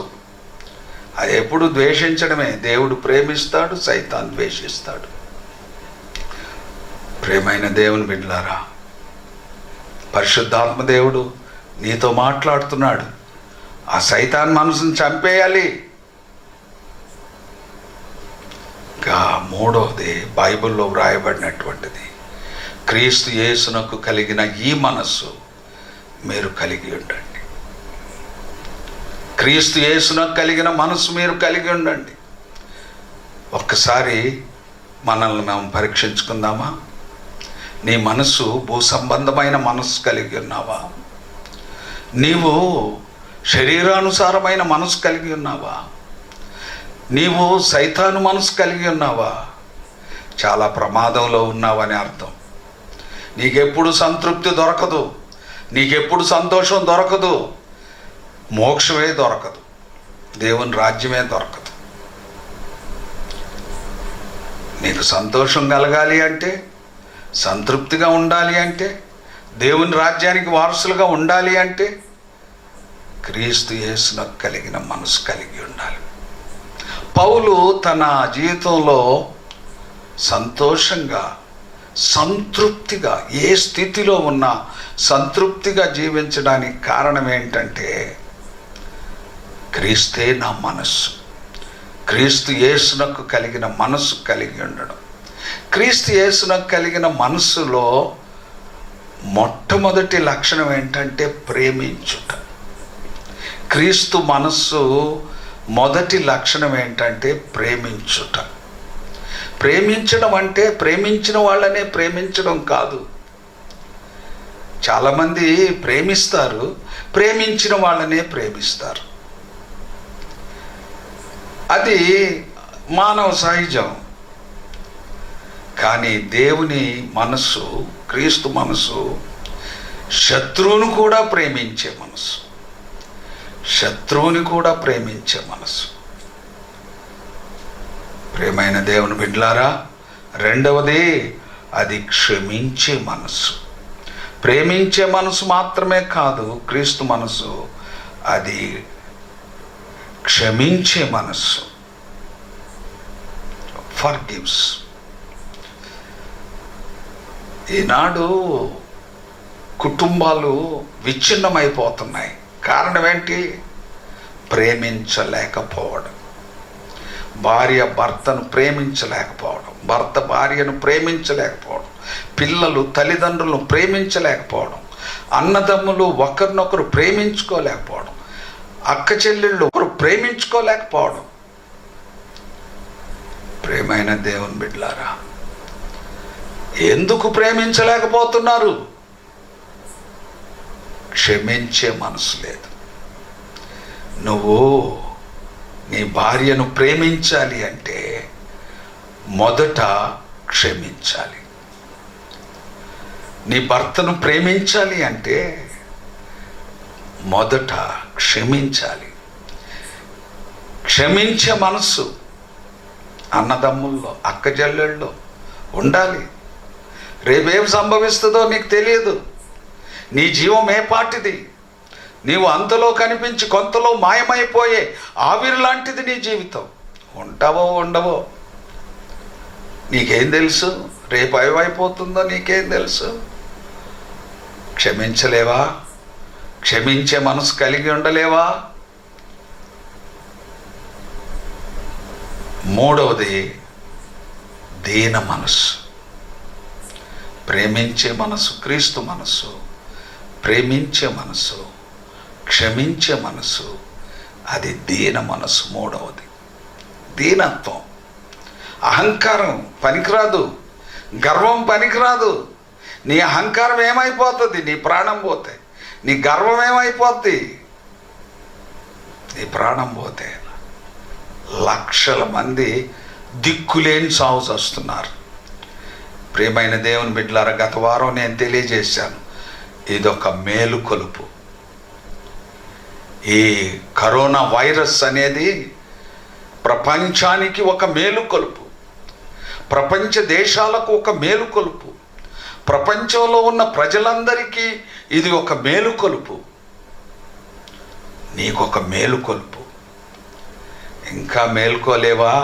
అది ఎప్పుడు ద్వేషించడమే. దేవుడు ప్రేమిస్తాడు, సైతాన్ ద్వేషిస్తాడు. ప్రియమైన దేవుని బిడ్డలారా, పరిశుద్ధాత్మ దేవుడు నీతో మాట్లాడుతున్నాడు. ఆ సైతాన్ మనసును చంపేయాలి. ఇంకా మూడవది బైబిల్లో వ్రాయబడినటువంటిది, క్రీస్తు యేసునకు కలిగిన ఈ మనస్సు మీరు కలిగి ఉండండి. క్రీస్తు యేసునకు కలిగిన మనసు మీరు కలిగి ఉండండి. ఒక్కసారి మనల్ని మేము పరీక్షించుకుందామా? నీ మనసు భూ సంబంధమైన మనసు కలిగి ఉన్నావా? నీవు శరీరానుసారమైన మనసు కలిగి ఉన్నావా? నీవు సైతాను మనసు కలిగి ఉన్నావా? చాలా ప్రమాదంలో ఉన్నావని అర్థం. నీకెప్పుడు సంతృప్తి దొరకదు, నీకెప్పుడు సంతోషం దొరకదు, మోక్షమే దొరకదు, దేవుని రాజ్యమే దొరకదు. నీకు సంతోషం కలగాలి అంటే, సంతృప్తిగా ఉండాలి అంటే, దేవుని రాజ్యానికి వారసులుగా ఉండాలి అంటే క్రీస్తు యేసునకు కలిగిన మనసు కలిగి ఉండాలి. పౌలు తన జీవితంలో సంతోషంగా, సంతృప్తిగా, ఏ స్థితిలో ఉన్నా సంతృప్తిగా జీవించడానికి కారణం ఏంటంటే క్రీస్తే నా మనస్సు, క్రీస్తు యేసునకు కలిగిన మనసు కలిగి ఉండడం. క్రీస్తు యేసునకు కలిగిన మనస్సులో మొట్టమొదటి లక్షణం ఏంటంటే ప్రేమించుట. క్రీస్తు మనస్సు మొదటి లక్షణం ఏంటంటే ప్రేమించుట. ప్రేమించడం అంటే ప్రేమించిన వాళ్ళనే ప్రేమించడం కాదు. చాలామంది ప్రేమిస్తారు, ప్రేమించిన వాళ్ళనే ప్రేమిస్తారు. అది మానవ సహజం. కానీ దేవుని మనస్సు, క్రీస్తు మనస్సు శత్రువును కూడా ప్రేమించే మనస్సు, శత్రువుని కూడా ప్రేమించే మనస్సు. ప్రేమైన దేవుని బిడ్డలారా, రెండవది అది క్షమించే మనస్సు. ప్రేమించే మనసు మాత్రమే కాదు క్రీస్తు మనసు, అది క్షమించే మనస్సు. ఫర్గివ్స్. ఈనాడు కుటుంబాలు విచ్ఛిన్నమైపోతున్నాయి. కారణం ఏంటి? ప్రేమించలేకపోవడం. భార్య భర్తను ప్రేమించలేకపోవడం, భర్త భార్యను ప్రేమించలేకపోవడం, పిల్లలు తల్లిదండ్రులను ప్రేమించలేకపోవడం, అన్నదమ్ములు ఒకరినొకరు ప్రేమించుకోలేకపోవడం, అక్క చెల్లెళ్ళు ఒకరు ప్రేమించుకోలేకపోవడం. ప్రేమైన దేవుని బిడ్డలారా, ఎందుకు ప్రేమించలేకపోతున్నారు? క్షమించే మనసు లేదు. నువ్వు నీ భార్యను ప్రేమించాలి అంటే మొదట క్షమించాలి. నీ భర్తను ప్రేమించాలి అంటే మొదట క్షమించాలి. క్షమించే మనస్సు అన్నదమ్ముల్లో, అక్క చెల్లెళ్ళలో ఉండాలి. రేపేం సంభవిస్తుందో నీకు తెలియదు. నీ జీవం ఏ పాటిది? నీవు అంతలో కనిపించి కొంతలో మాయమైపోయే ఆవిరి లాంటిది నీ జీవితం. ఉంటావో ఉండవో నీకేం తెలుసు? రేపు ఏమైపోతుందో నీకేం తెలుసు? క్షమించలేవా? క్షమించే మనసు కలిగి ఉండలేవా? మూడవది దీన మనస్సు. ప్రేమించే మనసు క్రీస్తు మనస్సు, ప్రేమించే మనసు, క్షమించే మనసు, అది దీన మనసు. మూడవది దీనత్వం. అహంకారం పనికిరాదు, గర్వం పనికిరాదు. నీ అహంకారం ఏమైపోతుంది? నీ ప్రాణం పోతే. నీ గర్వం ఏమైపోద్ది? నీ ప్రాణం పోతే. లక్షల మంది దిక్కులేని సాగు చేస్తున్నారు. ప్రియమైన దేవుని బిడ్డలారా, గత వారం నేను తెలియజేశాను, ఇదొక మేలుకొలుపు. ఈ కరోనా వైరస్ అనేది ప్రపంచానికి ఒక మేలుకొలుపు, ప్రపంచ దేశాలకు ఒక మేలుకొలుపు, ప్రపంచంలో ఉన్న ప్రజలందరికీ ఇది ఒక మేలుకొలుపు. నీకొక మేలుకొలుపు. ఇంకా మేలుకోలేవా?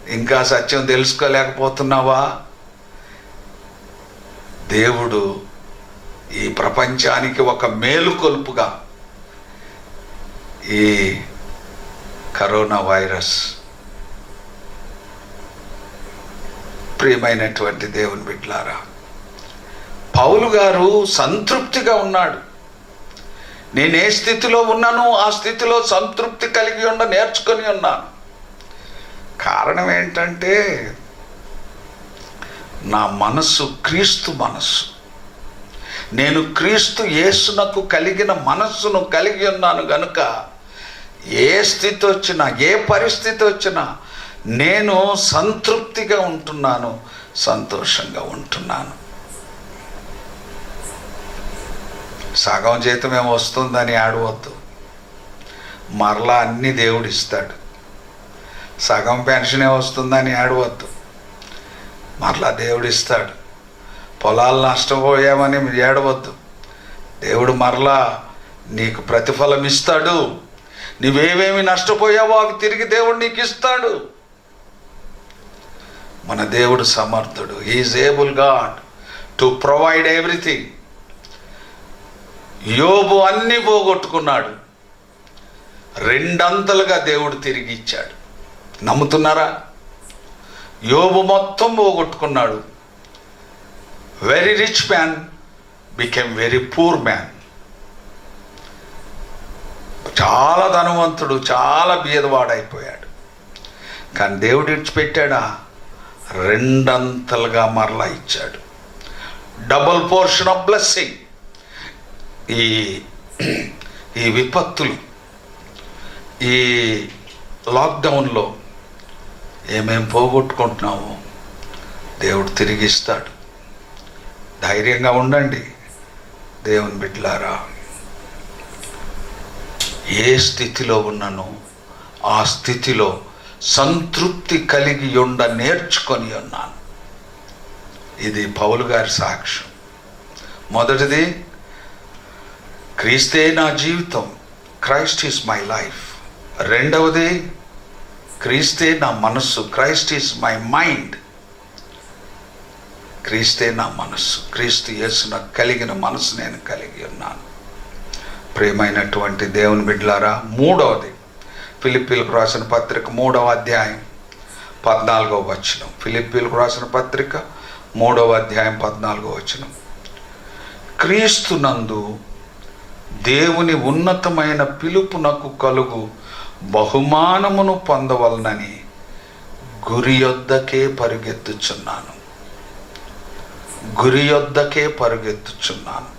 ఇంకా సత్యం తెలుసుకోలేకపోతున్నావా? దేవుడు ఈ ప్రపంచానికి ఒక మేలుకొలుపుగా ఈ కరోనా వైరస్. ప్రియమైనటువంటి దేవుని బిడ్డలారా, పౌలు గారు సంతృప్తిగా ఉన్నాడు. నేను ఏ స్థితిలో ఉన్నానో ఆ స్థితిలో సంతృప్తి కలిగి నేర్చుకొని ఉన్నాను. కారణం ఏంటంటే నా మనస్సు క్రీస్తు మనస్సు. నేను క్రీస్తు యేసునకు కలిగిన మనస్సును కలిగి ఉన్నాను గనుక ఏ స్థితి వచ్చినా, ఏ పరిస్థితి వచ్చినా నేను సంతృప్తిగా ఉంటున్నాను, సంతోషంగా ఉంటున్నాను. సగం జీతం ఏమో వస్తుందని ఆడవద్దు. మరలా అన్ని దేవుడు ఇస్తాడు. సగం పెన్షన్ వస్తుందని ఆడవద్దు. మరలా దేవుడు ఇస్తాడు. పొలాలు నష్టపోయామని ఏడవద్దు. దేవుడు మరలా నీకు ప్రతిఫలం ఇస్తాడు. నువ్వేమేమి నష్టపోయావో అవి తిరిగి దేవుడు నీకు ఇస్తాడు. మన దేవుడు సమర్థుడు. He is able God to provide everything. యోబు అన్నీ పోగొట్టుకున్నాడు, రెండంతలుగా దేవుడు తిరిగి ఇచ్చాడు. నమ్ముతున్నారా? యోబు మొత్తం పోగొట్టుకున్నాడు. Very rich man became very poor man. చాలా ధనవంతుడు చాలా బీదవాడైపోయాడు. కానీ దేవుడు ఇచ్చిపెట్టాడా? రెండంతలుగా మరలా ఇచ్చాడు. Double portion of blessing. ఈ విపత్తులు, ఈ లాక్డౌన్లో ఏమేం పోగొట్టుకుంటున్నామో దేవుడు తిరిగిస్తాడు. ధైర్యంగా ఉండండి దేవుని బిడ్డలారా. ఏ స్థితిలో ఉన్నానో ఆ స్థితిలో సంతృప్తి కలిగి నేర్చుకొని ఉన్నాను. ఇది పౌలు గారి సాక్ష్యం. మొదటిది, క్రీస్తే నా జీవితం, క్రైస్ట్ ఈజ్ మై లైఫ్. రెండవది, క్రీస్తే నా మనస్సు, క్రైస్ట్ ఈజ్ మై మైండ్. క్రీస్తే నా మనస్సు, క్రీస్తు యేసున కలిగిన మనసు నేను కలిగి ఉన్నాను. ప్రియమైనటువంటి దేవుని బిడ్డలారా, మూడవది, ఫిలిప్పీలకు రాసిన పత్రిక 3వ అధ్యాయం 14వ వచనం. ఫిలిప్పీలకు రాసిన పత్రిక 3వ అధ్యాయం 14వ వచనం. క్రీస్తునందు దేవుని ఉన్నతమైన పిలుపునకు కలుగు బహుమానమును పొందవలనని గురి యొద్దకే పరుగెత్తుచున్నాను. గురి యొద్దకే పరుగెత్తుచున్నాను.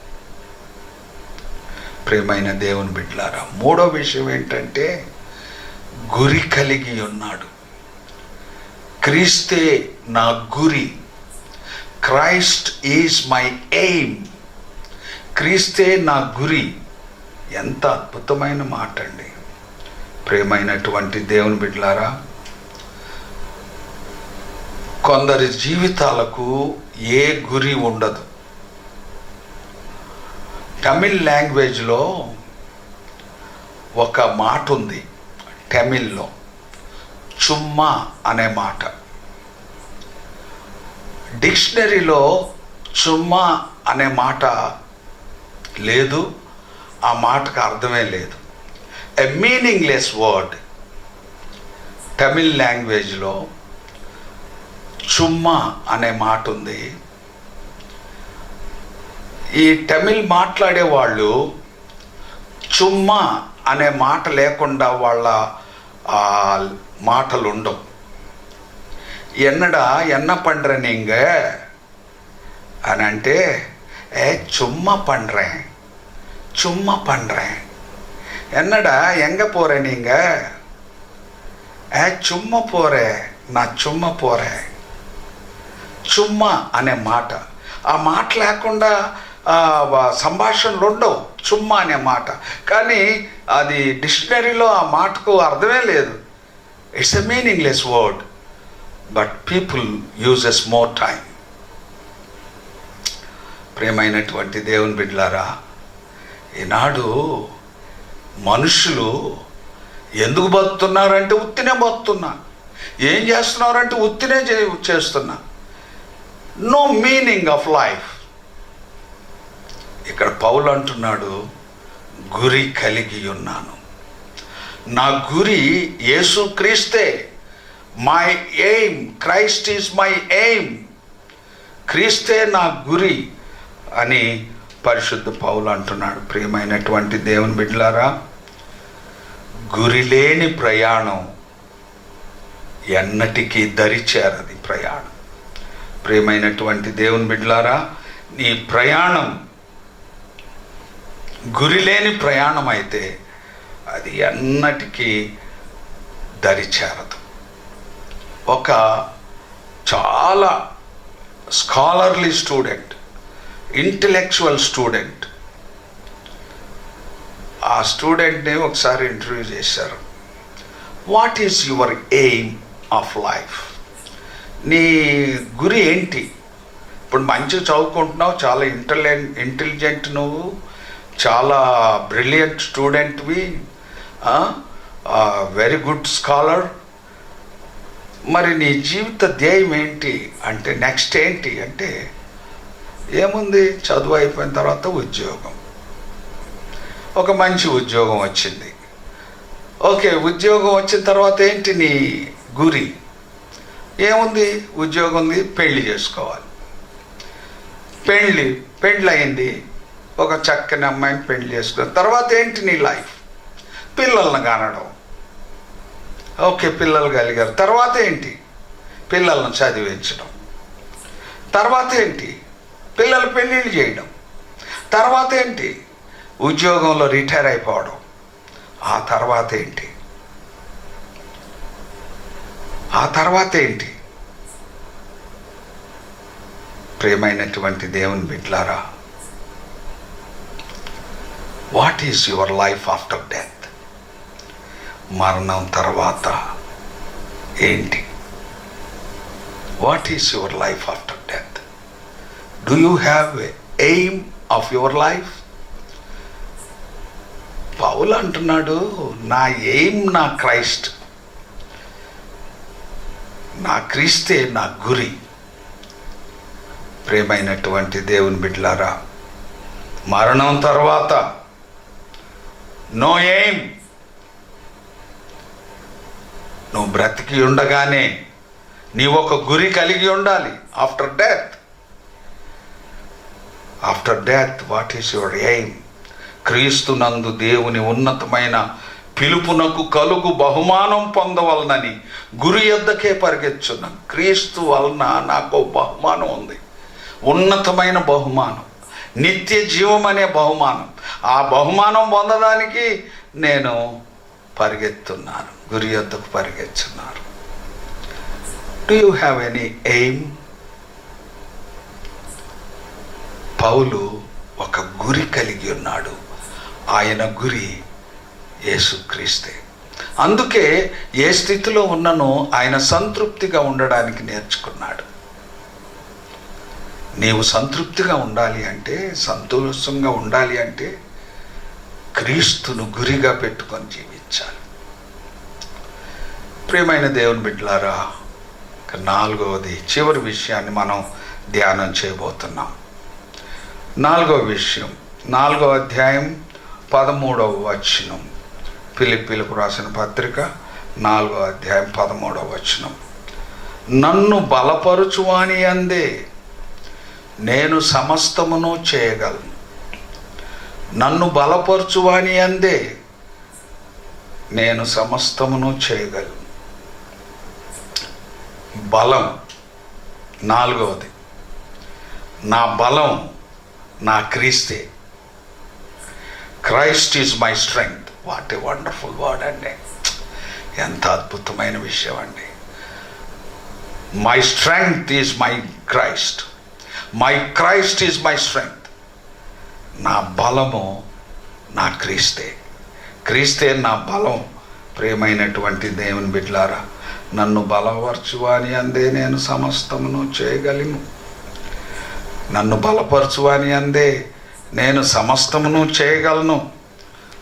ప్రియమైన దేవుని బిడ్డలారా, మూడో విషయం ఏంటంటే గురి కలిగి ఉన్నాడు. క్రీస్తే నా గురి. Christ is my aim. క్రీస్తే నా గురి. ఎంత అద్భుతమైన మాట అండి. ప్రియమైనటువంటి దేవుని బిడ్డలారా, కొందరి జీవితాలకు ఏ గురి ఉండదు. తమిళ్ లాంగ్వేజ్లో ఒక మాట ఉంది. తమిళ్లో చుమ్మా అనే మాట. డిక్షనరీలో చుమ్మా అనే మాట లేదు. ఆ మాటకు అర్థమే లేదు. ఎ మీనింగ్లెస్ వర్డ్. తమిళ్ లాంగ్వేజ్లో చుమ్మా అనే మాట ఉంది. ఈ తమిళ్ మాట్లాడే వాళ్ళు చుమ్మా అనే మాట లేకుండా వాళ్ళ మాటలు ఉండవు. ఎన్న పండ్ర నీంగ అని అంటే, చుమ్మా పండ్రేன், చుమ్మా పండ్రేன். ఎన్నడా ఎంగ పోరే నీంగ, చుమ్మ పోరే, నా చుమ్మ పోరే. చుమ్మా అనే మాట. ఆ మాట లేకుండా సంభాషణలు ఉండవు. చుమ్మా అనే మాట. కానీ అది డిక్షనరీలో ఆ మాటకు అర్థమే లేదు. It's a meaningless word, but people uses more time. ప్రియమైనటువంటి దేవుని బిడ్డలారా, ఈనాడు మనుషులు ఎందుకు బతుకుతున్నారంటే ఉత్తినే బతుకుతున్నా. ఏం చేస్తున్నారంటే ఉత్తినే చేస్తున్నా. No meaning of life. ఇక్కడ పౌలు అంటున్నాడు, గురి కలిగి ఉన్నాను. నా గురి యేసు క్రీస్తే. My aim, Christ is my aim. క్రీస్తే నా గురి అని పరిశుద్ధ పౌలు అంటున్నాడు, ప్రియమైనటువంటి దేవుని బిడ్డలారా, గురిలేని ప్రయాణం ఎన్నటికీ దరిచేరది ప్రయాణం. ప్రియమైనటువంటి దేవుని బిడ్డలారా, నీ ప్రయాణం గురిలేని ప్రయాణం అయితే అది ఎన్నటికీ దరిచేరదు. ఒక చాలా స్కాలర్లీ స్టూడెంట్, ఇంటలెక్చువల్ స్టూడెంట్, ఆ స్టూడెంట్ని ఒకసారి ఇంటర్వ్యూ చేశారు. What is your aim of life? నీ గురి ఏంటి? ఇప్పుడు మంచిగా చదువుకుంటున్నావు, చాలా ఇంటెలిజెంట్, నువ్వు చాలా బ్రిలియంట్ స్టూడెంట్వి, వెరీ గుడ్ స్కాలర్. మరి నీ జీవిత ధ్యేయం ఏంటి అంటే, నెక్స్ట్ ఏంటి అంటే, ఏముంది, చదువు అయిపోయిన తర్వాత ఉద్యోగం, ఒక మంచి ఉద్యోగం వచ్చింది. ఓకే, ఉద్యోగం వచ్చిన తర్వాత ఏంటి నీ గురి? ఏముంది, ఉద్యోగం ఉంది, పెళ్లి చేసుకోవాలి. పెళ్ళి అయింది, ఒక చక్కని అమ్మాయిని పెళ్లి చేసుకున్న తర్వాత ఏంటి నీ లైఫ్? పిల్లల్ని కనడం. ఓకే, పిల్లలు కలిగారు, తర్వాత ఏంటి? పిల్లలను చదివించడం. తర్వాత ఏంటి? పిల్లలు పెళ్ళిళ్ళు చేయడం. తర్వాత ఏంటి? ఉద్యోగంలో రిటైర్ అయిపోవడం. ఆ తర్వాత ఏంటి? ఆ తర్వాత ఏంటి? ప్రియమైనటువంటి దేవుని బిడ్డలారా, what is your life after death? మరణం తర్వాత ఏంటి? What is your life after death? Do you have a aim of your life? పౌలు అంటున్నాడు, నా ఎయిమ్ నా క్రైస్ట్, నా క్రీస్తే నా గురి. ప్రియమైనటువంటి దేవుని బిడ్డలారా, మరణం తర్వాత నో ఎయిమ్. నువ్వు బ్రతికి ఉండగానే నీవు ఒక గురి కలిగి ఉండాలి. After death what is your aim? క్రీస్తునందు దేవుని ఉన్నతమైన పిలుపునకు కలుగు బహుమానం పొందవలనని గురి యొద్దకే పరిగెత్తుచున్నాను. క్రీస్తు వలన నాకు బహుమానం ఉంది, ఉన్నతమైన బహుమానం, నిత్య జీవం అనే బహుమానం. ఆ బహుమానం పొందడానికి నేను పరిగెత్తున్నాను, గురి యొద్దకు పరిగెత్తున్నారు. Do you have any aim? పౌలు ఒక గురి కలిగి ఉన్నాడు. ఆయన గురి యేసుక్రీస్తే. అందుకే ఏ స్థితిలో ఉన్ననో ఆయన సంతృప్తిగా ఉండడానికి నేర్చుకున్నాడు. నీవు సంతృప్తిగా ఉండాలి అంటే, సంతోషంగా ఉండాలి అంటే క్రీస్తును గురిగా పెట్టుకొని జీవించాలి. ప్రియమైన దేవుని బిడ్డలారా, నాలుగవది, చివరి విషయాన్ని మనం ధ్యానం చేయబోతున్నాం. నాలుగవ విషయం, 4వ అధ్యాయం 13వ వచనం. ఫిలిప్పీలకు రాసిన పత్రిక 4వ అధ్యాయం 13వ వచనం. నన్ను బలపరుచువాని అందే నేను సమస్తమును చేయగలను. నన్ను బలపరుచువాని అందే నేను సమస్తమును చేయగలను. బలం. 4వది, నా బలం నా క్రీస్తే. Christ is my strength. What a wonderful word అండి, ఎంత అద్భుతమైన విషయం అండి. My strength is my Christ, my Christ is my strength. నా బలము నా క్రీస్తే, క్రీస్తే నా బలం. ప్రియమైనటువంటి దేవుని బిడ్డలారా, నన్ను బలపరచువాని అందే నేను సమస్తమును చేయగలను. నన్ను బలపరచువాని అందే నేను సమస్తమును చేయగలను.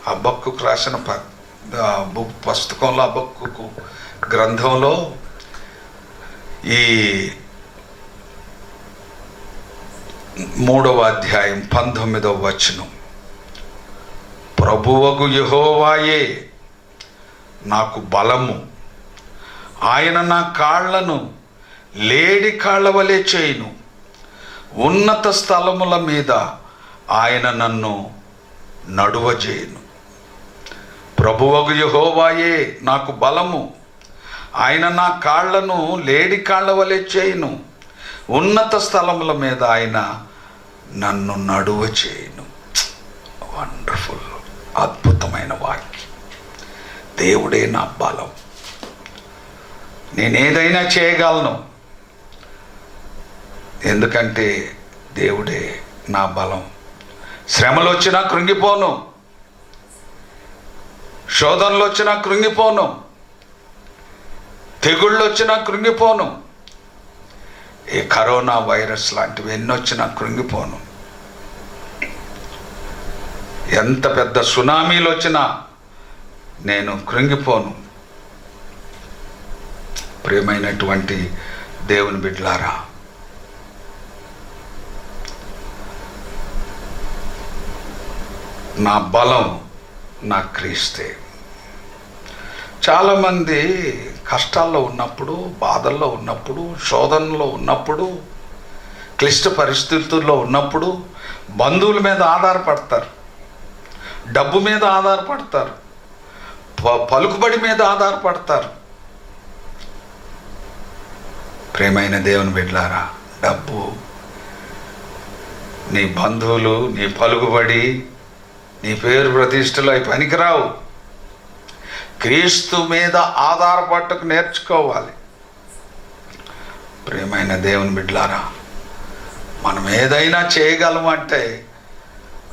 హబక్కూకు రాసిన పుస్తకంలో, హబక్కూకు గ్రంథంలో ఈ 3వ అధ్యాయం 19వ వచనం, ప్రభువగు యెహోవాయే నాకు బలము, ఆయన నా కాళ్లను లేడి కాళ్ల వలె చేయును, ఉన్నత స్థలముల మీద ఆయన నన్ను నడువజేయును. ప్రభువగు యెహోవాయే నాకు బలము, ఆయన నా కాళ్లను లేడి కాళ్ల వలె చేయును. ఉన్నత స్థలముల మీద ఆయన నన్ను నడువ చేయును. వండర్ఫుల్, అద్భుతమైన వాక్యం. దేవుడే నా బలం, నేనేదైనా చేయగలను. ఎందుకంటే దేవుడే నా బలం. శ్రమలు వచ్చినా కృంగిపోను, శోధనలు వచ్చినా కృంగిపోను, తెగుళ్ళు వచ్చినా కృంగిపోను, ఈ కరోనా వైరస్ లాంటివి ఎన్ని వచ్చినా కృంగిపోను. ఎంత పెద్ద సునామీలు వచ్చినా నేను కృంగిపోను. ప్రియమైనటువంటి దేవుని బిడ్డలారా, నా బలం నా క్రీస్తే. చాలామంది కష్టాల్లో ఉన్నప్పుడు, బాధల్లో ఉన్నప్పుడు, శోధనలో ఉన్నప్పుడు, క్లిష్ట పరిస్థితుల్లో ఉన్నప్పుడు బంధువుల మీద ఆధారపడతారు, డబ్బు మీద ఆధారపడతారు, పలుకుబడి మీద ఆధారపడతారు. ప్రియమైన దేవుని బిడ్డలారా, డబ్బు, నీ బంధువులు, నీ పలుకుబడి, నీ పేరు ప్రతిష్టలు అవి పనికిరావు. క్రీస్తు మీద ఆధారపడటకు నేర్చుకోవాలి. ప్రియమైన దేవుని బిడ్డలారా, మనం ఏదైనా చేయగలమంటే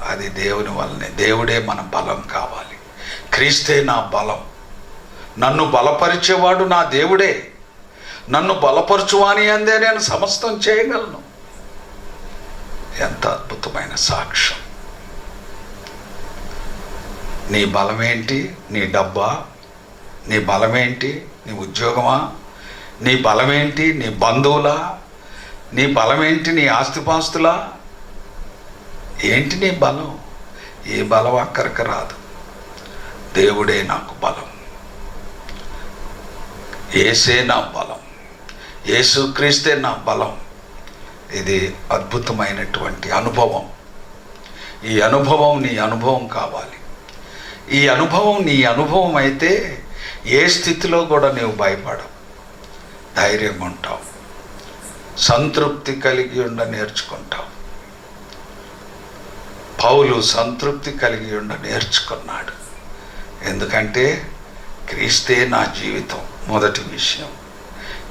అది దేవుని వల్లనే. దేవుడే మన బలం కావాలి. క్రీస్తే నా బలం. నన్ను బలపరిచేవాడు నా దేవుడే. నన్ను బలపరచువాని అందే నేను సమస్తం చేయగలను. ఎంత అద్భుతమైన సాక్ష్యం. నీ బలమేంటి? నీ డబ్బా? నీ బలమేంటి? నీ ఉద్యోగమా? నీ బలమేంటి? నీ బంధువులా? నీ బలమేంటి? నీ ఆస్తిపాస్తులా? ఏంటి నీ బలం? ఏ బలం అక్కడికి రాదు. దేవుడే నాకు బలం. యేసే నా బలం. యేసుక్రీస్తే నా బలం. ఇది అద్భుతమైనటువంటి అనుభవం. ఈ అనుభవం నీ అనుభవం కావాలి. ఈ అనుభవం నీ అనుభవం అయితే ఏ స్థితిలో కూడా నీవు భయపడవు, ధైర్యం ఉంటావు, సంతృప్తి కలిగి ఉండ నేర్చుకుంటావు. పౌలు సంతృప్తి కలిగి ఉండ నేర్చుకున్నాడు. ఎందుకంటే క్రీస్తే నా జీవితం మొదటి విషయం,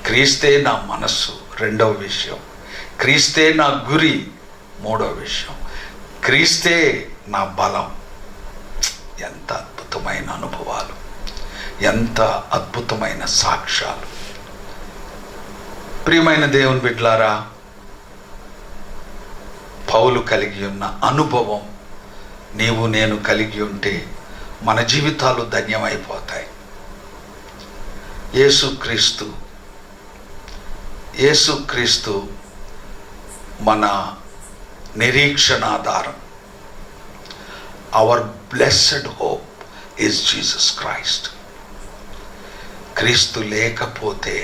క్రీస్తే నా మనస్సు రెండవ విషయం, క్రీస్తే నా గురి మూడవ విషయం, క్రీస్తే నా బలం. ఎంత అద్భుతమైన అనుభవాలు, ఎంత అద్భుతమైన సాక్ష్యాలు. ప్రియమైన దేవుని బిడ్డలారా, పౌలు కలిగి ఉన్న అనుభవం నీవు నేను కలిగి ఉంటే మన జీవితాలు ధన్యమైపోతాయి. యేసుక్రీస్తు మన నిరీక్షణాధారం. Our blessed hope is Jesus Christ. క్రీస్తు లేకపోతే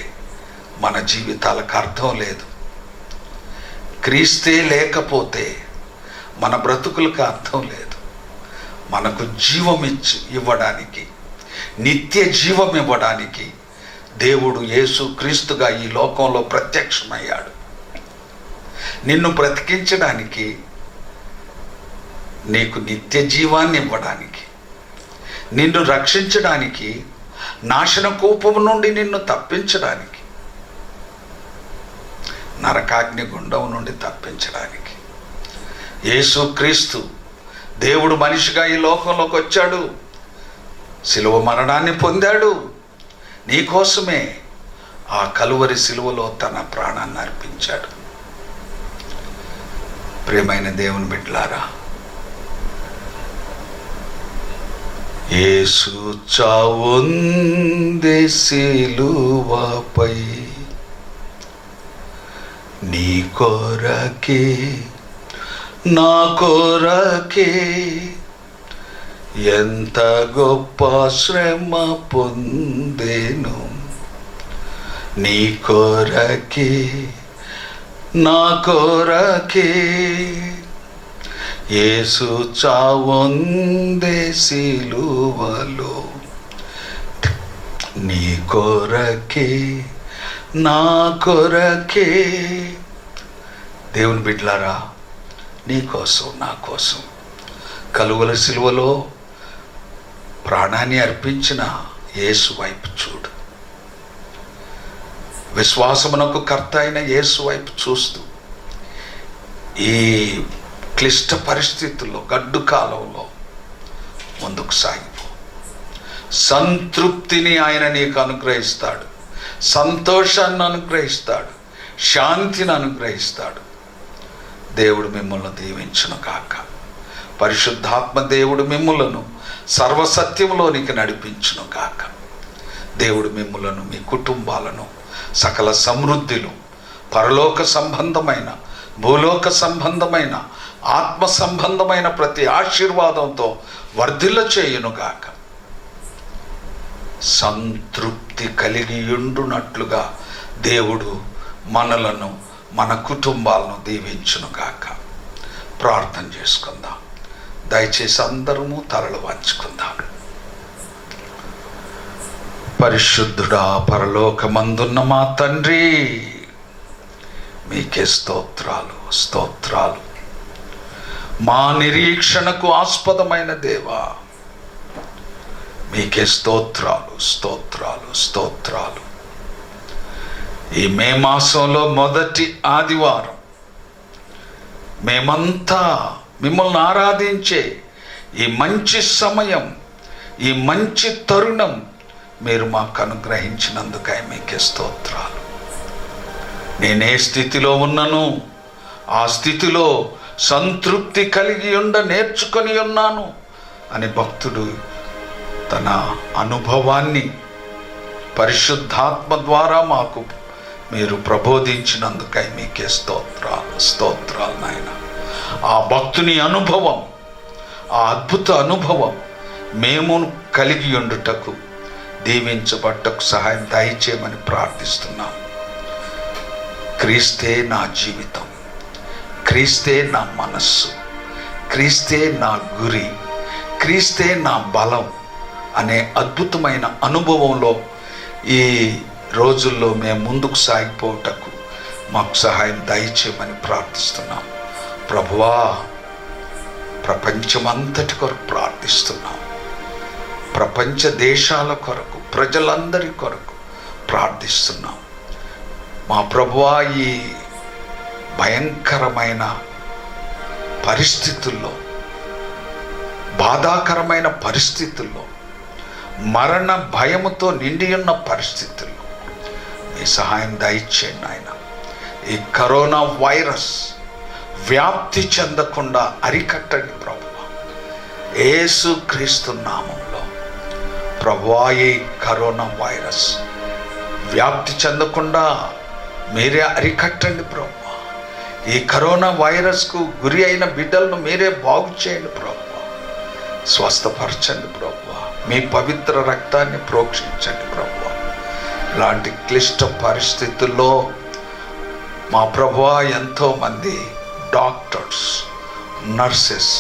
మన జీవితాలకు అర్థం లేదు. క్రీస్తే లేకపోతే మన బ్రతుకులకు అర్థం లేదు. మనకు జీవం ఇవ్వడానికి, నిత్య జీవం ఇవ్వడానికి దేవుడు యేసుక్రీస్తుగా ఈ లోకంలో ప్రత్యక్షమయ్యాడు. నిన్ను బ్రతికించడానికి, నీకు నిత్య జీవాన్ని ఇవ్వడానికి, నిన్ను రక్షించడానికి, నాశన కూపము నుండి నిన్ను తప్పించడానికి, నరకాగ్ని గుండం నుండి తప్పించడానికి యేసుక్రీస్తు దేవుడు మనిషిగా ఈ లోకంలోకి వచ్చాడు. శిలువ మరణాన్ని పొందాడు. నీకోసమే ఆ కలువరి శిలువలో తన ప్రాణాన్ని అర్పించాడు. ప్రియమైన దేవుని బిడ్డలారా, యేసు చావొందే శిలువపై నీ కొరకే నా కొరకే ఎంత గొప్ప శ్రమ పొందేను. నీ కొరకే నా కొరకే యేసు చావొందే సిలువలో నీ కొరకే నా కొరకే. దేవుని బిడ్డలారా, నీ కోసం నా కోసం కలువల సిలువలో ప్రాణాన్ని అర్పించిన యేసు వైపు చూడు. విశ్వాసమునకు కర్త అయిన యేసు వైపు చూస్తూ ఈ క్లిష్ట పరిస్థితుల్లో, గడ్డు కాలంలో ముందుకు సాగిపో. సంతృప్తిని ఆయన నీకు అనుగ్రహిస్తాడు, సంతోషాన్ని అనుగ్రహిస్తాడు, శాంతిని అనుగ్రహిస్తాడు. దేవుడు మిమ్మల్ని దీవించును కాక. పరిశుద్ధాత్మ దేవుడు మిమ్ములను సర్వసత్యంలోనికి నడిపించును కాక. దేవుడు మిమ్ములను, మీ కుటుంబాలను సకల సమృద్ధిలో, పరలోక సంబంధమైన, భూలోక సంబంధమైన, ఆత్మ సంబంధమైన ప్రతి ఆశీర్వాదంతో వర్ధిల్ల చేయునుగాక. సంతృప్తి కలిగి ఉండునట్లుగా దేవుడు మనలను, మన కుటుంబాలను దీవించునుగాక. ప్రార్థన చేసుకుందాం. దయచేసి అందరము తలలు వంచుకుందాం. పరిశుద్ధుడా, పరలోకమందున్న మా తండ్రి, మీకే స్తోత్రాలు స్తోత్రాలు. మా నిరీక్షణకు ఆస్పదమైన దేవా, మీకే స్తోత్రాలు స్తోత్రాలు స్తోత్రాలు. ఈ మే మాసంలో మొదటి ఆదివారం మేమంతా మిమ్మల్ని ఆరాధించే ఈ మంచి సమయం, ఈ మంచి తరుణం మీరు మాకు అనుగ్రహించినందుకై మీకే స్తోత్రాలు. నేనే స్థితిలో ఉన్నను, ఆ స్థితిలో సంతృప్తి కలిగి నేర్చుకొని ఉన్నాను అని భక్తుడు తన అనుభవాన్ని పరిశుద్ధాత్మ ద్వారా మాకు మీరు ప్రబోధించినందుకై మీకే స్తోత్రాలు స్తోత్రాలు నాయన. ఆ భక్తుని అనుభవం, ఆ అద్భుత అనుభవం మేము కలిగి ఉండుటకు, దీవించబట్టకు సహాయం దయచేయమని ప్రార్థిస్తున్నాం. క్రీస్తే నా జీవితం, క్రీస్తే నా మనస్సు, క్రీస్తే నా గురి, క్రీస్తే నా బలం అనే అద్భుతమైన అనుభవంలో ఈ రోజుల్లో మేము ముందుకు సాగిపోవటకు మాకు సహాయం దయచేయమని ప్రార్థిస్తున్నాం. ప్రభువా, ప్రపంచమంతటి కొరకు ప్రార్థిస్తున్నాం. ప్రపంచ దేశాల కొరకు, ప్రజలందరి కొరకు ప్రార్థిస్తున్నాం. మా ప్రభువా, ఈ భయంకరమైన పరిస్థితుల్లో, బాధాకరమైన పరిస్థితుల్లో, మరణ భయముతో నిండి ఉన్న పరిస్థితుల్లో మీ సహాయం దయచేయండి ఆయన. ఈ కరోనా వైరస్ వ్యాప్తి చెందకుండా అరికట్టండి ప్రభువా. యేసు క్రీస్తు నామంలో ప్రభువా, ఈ కరోనా వైరస్ వ్యాప్తి చెందకుండా మీరే అరికట్టండి ప్రభువా. ఈ కరోనా వైరస్కు గురి అయిన బిడ్డలను మీరే బాగు చేయండి ప్రభువా. స్వస్థపరచండి ప్రభువా. మీ పవిత్ర రక్తాన్ని ప్రోక్షించండి ప్రభువా. ఇలాంటి క్లిష్ట పరిస్థితుల్లో మా ప్రభువా, ఎంతోమంది doctors, nurses,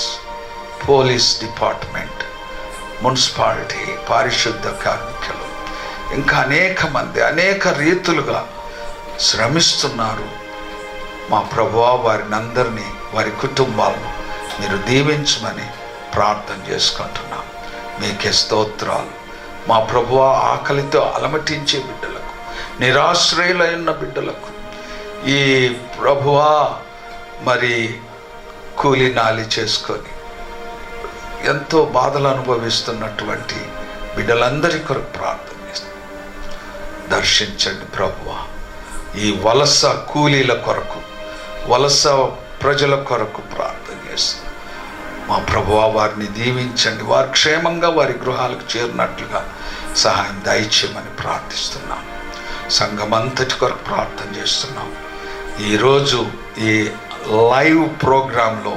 police department, municipality, పారిశుద్ధ కార్మికులు, ఇంకా అనేక మంది అనేక రీతులుగా శ్రమిస్తున్నారు. మా ప్రభువా, వారిని అందరినీ, వారి కుటుంబాలను మీరు దీవించమని ప్రార్థన చేసుకుంటున్నాం. మీకే స్తోత్రాలు. మా ప్రభువా, ఆకలితో అలమటించే బిడ్డలకు, నిరాశ్రయులైన బిడ్డలకు, ఈ ప్రభువా మరి కూలినాలి చేసుకొని ఎంతో బాధలు అనుభవిస్తున్నటువంటి బిడ్డలందరి కొరకు ప్రార్థన చేస్తాం. దర్శించండి ప్రభువా. ఈ వలస కూలీల కొరకు, వలస ప్రజల కొరకు ప్రార్థన చేస్తాం. మా ప్రభువా, వారిని దీవించండి. వారు క్షేమంగా వారి గృహాలకు చేరినట్లుగా సహాయం దయచేయమని ప్రార్థిస్తున్నాం. సంఘమంతటి కొరకు ప్రార్థన చేస్తున్నాం. ఈరోజు ఈ లైవ్ ప్రోగ్రాంలో,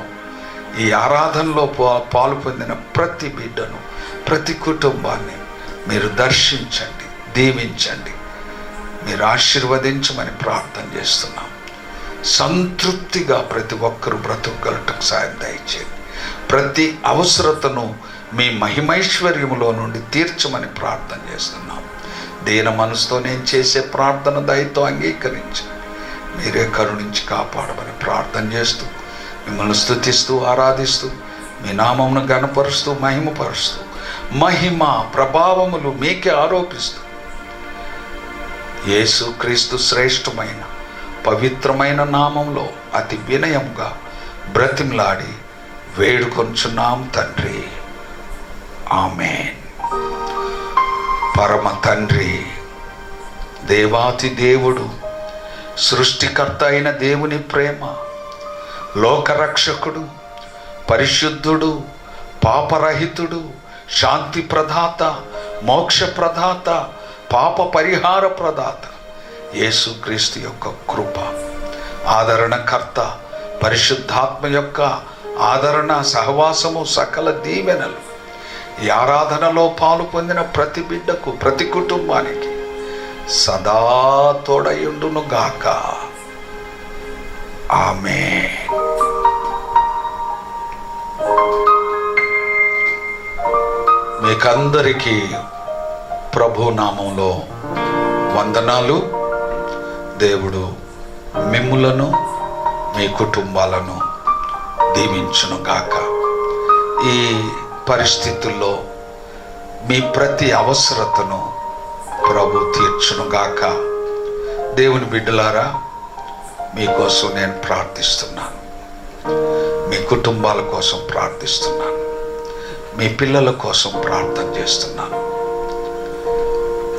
ఈ ఆరాధనలో పాలు పొందిన ప్రతి బిడ్డను, ప్రతి కుటుంబాన్ని మీరు దర్శించండి, దీవించండి, మీరు ఆశీర్వదించమని ప్రార్థన చేస్తున్నాం. సంతృప్తిగా ప్రతి ఒక్కరూ బ్రతుకగలటకు సాయం దయచేయండి. ప్రతి అవసరతను మీ మహిమైశ్వర్యములో నుండి తీర్చమని ప్రార్థన చేస్తున్నాం. దీన మనసుతో నేను చేసే ప్రార్థన దయతో అంగీకరించి మీరే కరుణించి కాపాడమని ప్రార్థన చేస్తూ మిమ్మల్ని స్తుతిస్తూ ఆరాధిస్తూ మీ నామమును ఘనపరుస్తూ మహిమపరుస్తూ మహిమ ప్రభావములు మీకే ఆరోపిస్తూ యేసు క్రీస్తు శ్రేష్టమైన పవిత్రమైన నామంలో అతి వినయంగా బ్రతిమలాడి వేడుకొంచున్నాం తండ్రి. ఆమేన్. పరమ తండ్రి, దేవాతి దేవుడు, సృష్టికర్త అయిన దేవుని ప్రేమ, లోకరక్షకుడు, పరిశుద్ధుడు, పాపరహితుడు, శాంతి ప్రదాత, మోక్ష ప్రదాత, పాప పరిహార ప్రదాత యేసుక్రీస్తు యొక్క కృప, ఆదరణకర్త, పరిశుద్ధాత్మ యొక్క ఆదరణ, సహవాసము, సకల దీవెనలు ఈ ఆరాధనలో పాలు పొందిన ప్రతి బిడ్డకు, ప్రతి కుటుంబానికి సదా తోడయుండును గాక. ఆమేన్. మీకందరికీ ప్రభు నామంలో వందనాలు. దేవుడు మిమ్ములను మీ కుటుంబాలను దీవించును గాక. ఈ పరిస్థితుల్లో మీ ప్రతి అవసరతను ప్రభు తీర్చును గాక. దేవుని బిడ్డలారా, మీకోసం నేను ప్రార్థిస్తున్నాను. మీ కుటుంబాల కోసం ప్రార్థిస్తున్నాను. మీ పిల్లల కోసం ప్రార్థన చేస్తున్నాను.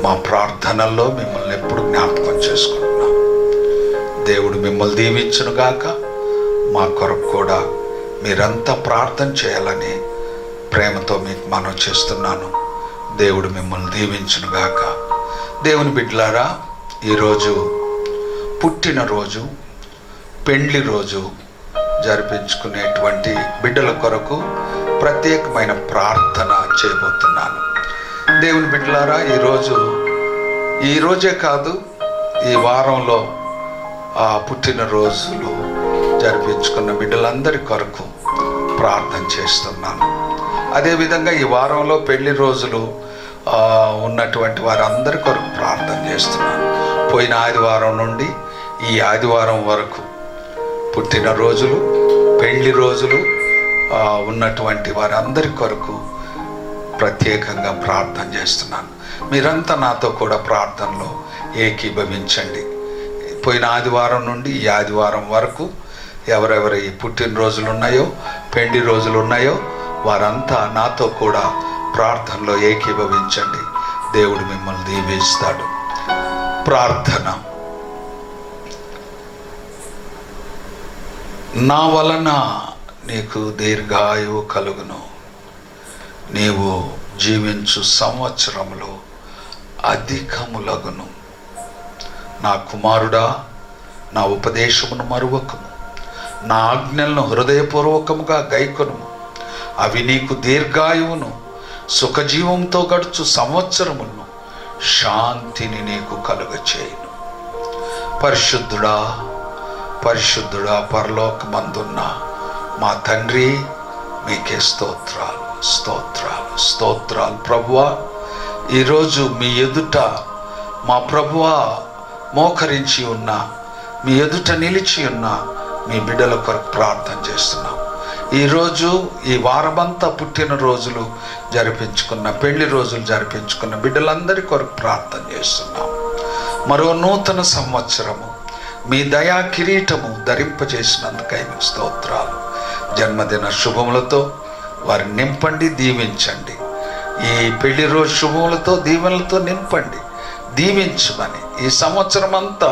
మా ప్రార్థనల్లో మిమ్మల్ని ఎప్పుడు జ్ఞాపకం చేసుకుంటున్నాం. దేవుడు మిమ్మల్ని దీవించును గాక. మా కొరకు కూడా మీరంతా ప్రార్థన చేయాలని ప్రేమతో మీకు మనవి చేస్తున్నాను. దేవుడు మిమ్మల్ని దీవించును గాక. దేవుని బిడ్డలారా, ఈరోజు పుట్టినరోజు, పెండ్లి రోజు జరిపించుకునేటువంటి బిడ్డల కొరకు ప్రత్యేకమైన ప్రార్థన చేయబోతున్నాను. దేవుని బిడ్డలారా, ఈరోజే కాదు, ఈ వారంలో ఆ పుట్టినరోజులు జరిపించుకున్న బిడ్డలందరి కొరకు ప్రార్థన చేస్తున్నాను. అదేవిధంగా ఈ వారంలో పెళ్లి రోజులు ఉన్నటువంటి వారందరి కొరకు ప్రార్థన చేస్తున్నాను. పోయిన ఆదివారం నుండి ఈ ఆదివారం వరకు పుట్టినరోజులు, పెళ్లి రోజులు ఉన్నటువంటి వారందరి కొరకు ప్రత్యేకంగా ప్రార్థన చేస్తున్నాను. మీరంతా నాతో కూడా ప్రార్థనలో ఏకీభవించండి. పోయిన ఆదివారం నుండి ఈ ఆదివారం వరకు ఎవరెవరి పుట్టినరోజులు ఉన్నాయో, పెళ్లి రోజులు ఉన్నాయో వారంతా నాతో కూడా ప్రార్థనలో ఏకీభవించండి. దేవుడు మిమ్మల్ని దీవిస్తాడు. ప్రార్థన. నా వలన నీకు దీర్ఘాయువు కలుగును, నీవు జీవించు సంవత్సరములు అధికములగును. నా కుమారుడా, నా ఉపదేశమును మరువకము, నా ఆజ్ఞలను హృదయపూర్వకముగా గైకొనుము. అవి నీకు దీర్ఘాయువును, సుఖజీవంతో గడుచు సంవత్సరములను, శాంతిని నీకు కలుగచేయును. పరిశుద్ధుడా, పరిశుద్ధుడా, పరలోకమందున్న మా తండ్రి, మీకే స్తోత్రాలు, స్తోత్రాలు, స్తోత్రాలు. ప్రభువా, ఈరోజు మీ ఎదుట మా ప్రభువా మోకరించి ఉన్న, మీ ఎదుట నిలిచి ఉన్న మీ బిడ్డల కొరకు ప్రార్థన చేస్తున్నాం. ఈరోజు ఈ వారమంతా పుట్టినరోజులు జరిపించుకున్న, పెళ్లి రోజులు జరిపించుకున్న బిడ్డలందరి కొరకు ప్రార్థన చేస్తున్నాం. మరో నూతన సంవత్సరము మీ దయా కిరీటము ధరింపజేసినందుకై మీకు స్తోత్రాలు. జన్మదిన శుభములతో వారిని నింపండి, దీవించండి. ఈ పెళ్లి రోజు శుభములతో, దీవెనలతో నింపండి, దీవించమని, ఈ సంవత్సరం అంతా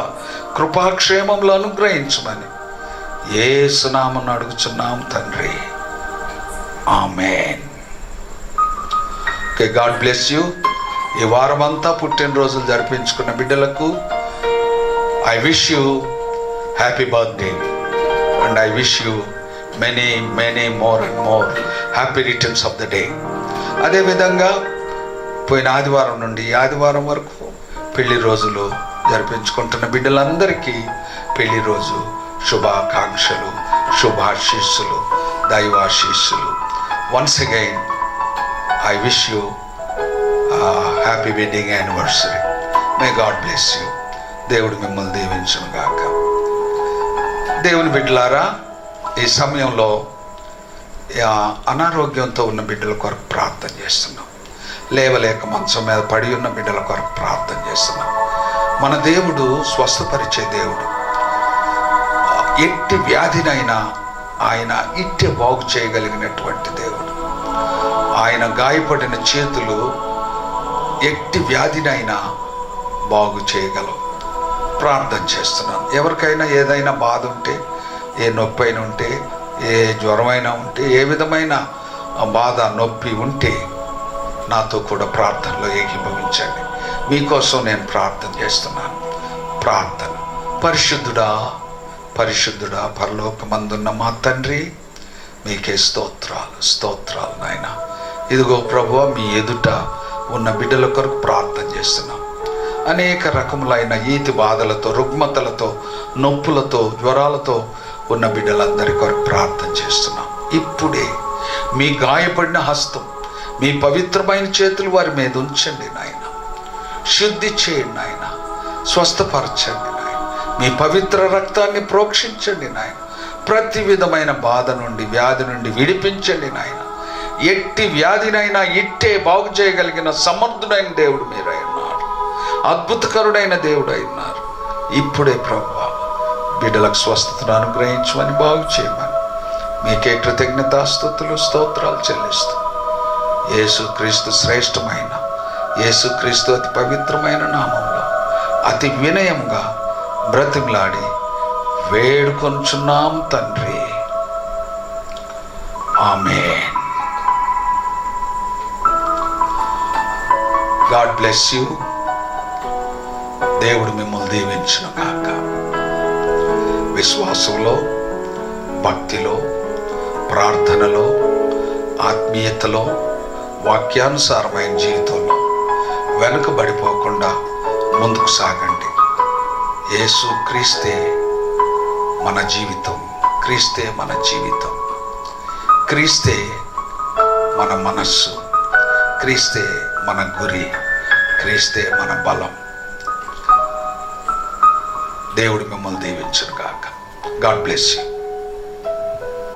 కృపాక్షేమంలో అనుగ్రహించమని యేసు నామమున అడుగుచున్నాం తండ్రి. ఆమేన్. Okay, God bless you. ఈ వారమంతా పుట్టినరోజులు జరిపించుకున్న బిడ్డలకు I wish you happy birthday and I wish you many more and more happy returns of the day. అదేవిధంగా పోయిన ఆదివారం నుండి ఈ ఆదివారం వరకు పెళ్లి రోజులు జరిపించుకుంటున్న బిడ్డలందరికీ పెళ్లి రోజు శుభాకాంక్షలు, శుభాశీస్సులు, దైవాశీస్సులు. Once again I wish you happy wedding anniversary. May God bless you. దేవుడు మిమ్మల్ని దీవించును గాక. దేవుని బిడ్డలారా, ఈ సమయంలో అనారోగ్యంతో ఉన్న బిడ్డల కొరకు ప్రార్థన చేస్తున్నాం. లేవలేక మంచం మీద పడి ఉన్న బిడ్డల కొరకు ప్రార్థన చేస్తున్నాం. మన దేవుడు స్వస్థపరిచే దేవుడు. ఎట్టి వ్యాధినైనా ఆయన ఇట్టే బాగు చేయగలిగినటువంటి దేవుడు. ఆయన గాయపడిన చేతులు ఎట్టి వ్యాధినైనా బాగు చేయగలవు. ప్రార్థన చేస్తున్నాను. ఎవరికైనా ఏదైనా బాధ ఉంటే, ఏ నొప్పి అయినా ఉంటే, ఏ జ్వరమైనా ఉంటే, ఏ విధమైన బాధ నొప్పి ఉంటే నాతో కూడా ప్రార్థనలో ఏకీభవించండి. మీకోసం నేను ప్రార్థన చేస్తున్నాను. ప్రార్థన. పరిశుద్ధుడా, పరిశుద్ధుడా, పరలోకమందున్న మా తండ్రి, మీకే స్తోత్రాలు, స్తోత్రాలు నాయన. ఇదిగో ప్రభువా, మీ ఎదుట ఉన్న బిడ్డల కొరకు ప్రార్థన చేస్తున్నాం. అనేక రకములైన ఈతి బాధలతో, రుగ్మతలతో, నొప్పులతో, జ్వరాలతో ఉన్న బిడ్డలందరి కొరకు ప్రార్థన చేస్తున్నాం. ఇప్పుడే మీ గాయపడిన హస్తం, మీ పవిత్రమైన చేతులు వారి మీద ఉంచండి నాయన. శుద్ధి చేయండి నాయన. స్వస్థపరచండి నాయన. మీ పవిత్ర రక్తాన్ని ప్రోక్షించండి నాయన. ప్రతి విధమైన బాధ నుండి, వ్యాధి నుండి విడిపించండి నాయన. ఎట్టి వ్యాధినైనా ఇట్టే బాగు చేయగలిగిన సమర్థుడైన దేవుడు మీరై ఉన్నారు. అద్భుతకరుడైన దేవుడు అయినారు. ఇప్పుడే ప్రభువా, బిడ్డలకు స్వస్థతను అనుగ్రహించమని, బాగు చేయమని మీకే కృతజ్ఞతాస్తుతులు, స్తోత్రాలు చెల్లిస్తూ యేసుక్రీస్తు శ్రేష్టమైన, యేసుక్రీస్తు అతి పవిత్రమైన నామంలో అతి వినయంగా బ్రతిమలాడి వేడుకొంచున్నాం తండ్రి. ఆమేన్. God bless you. దేవుడు మిమ్మల్ని దీవించును గాక. విశ్వాసంలో, భక్తిలో, ప్రార్థనలో, ఆత్మీయతలో, వాక్యానుసారమైన జీవితంలో వెనుకబడిపోకుండా ముందుకు సాగండి. యేసు క్రీస్తే మన జీవితం, క్రీస్తే మన జీవితం, క్రీస్తే మన మనస్సు, క్రీస్తే మన గురి, క్రీస్తే మన బలం. దేవుడు మిమ్మల్ని దీవించును గాక. God bless you.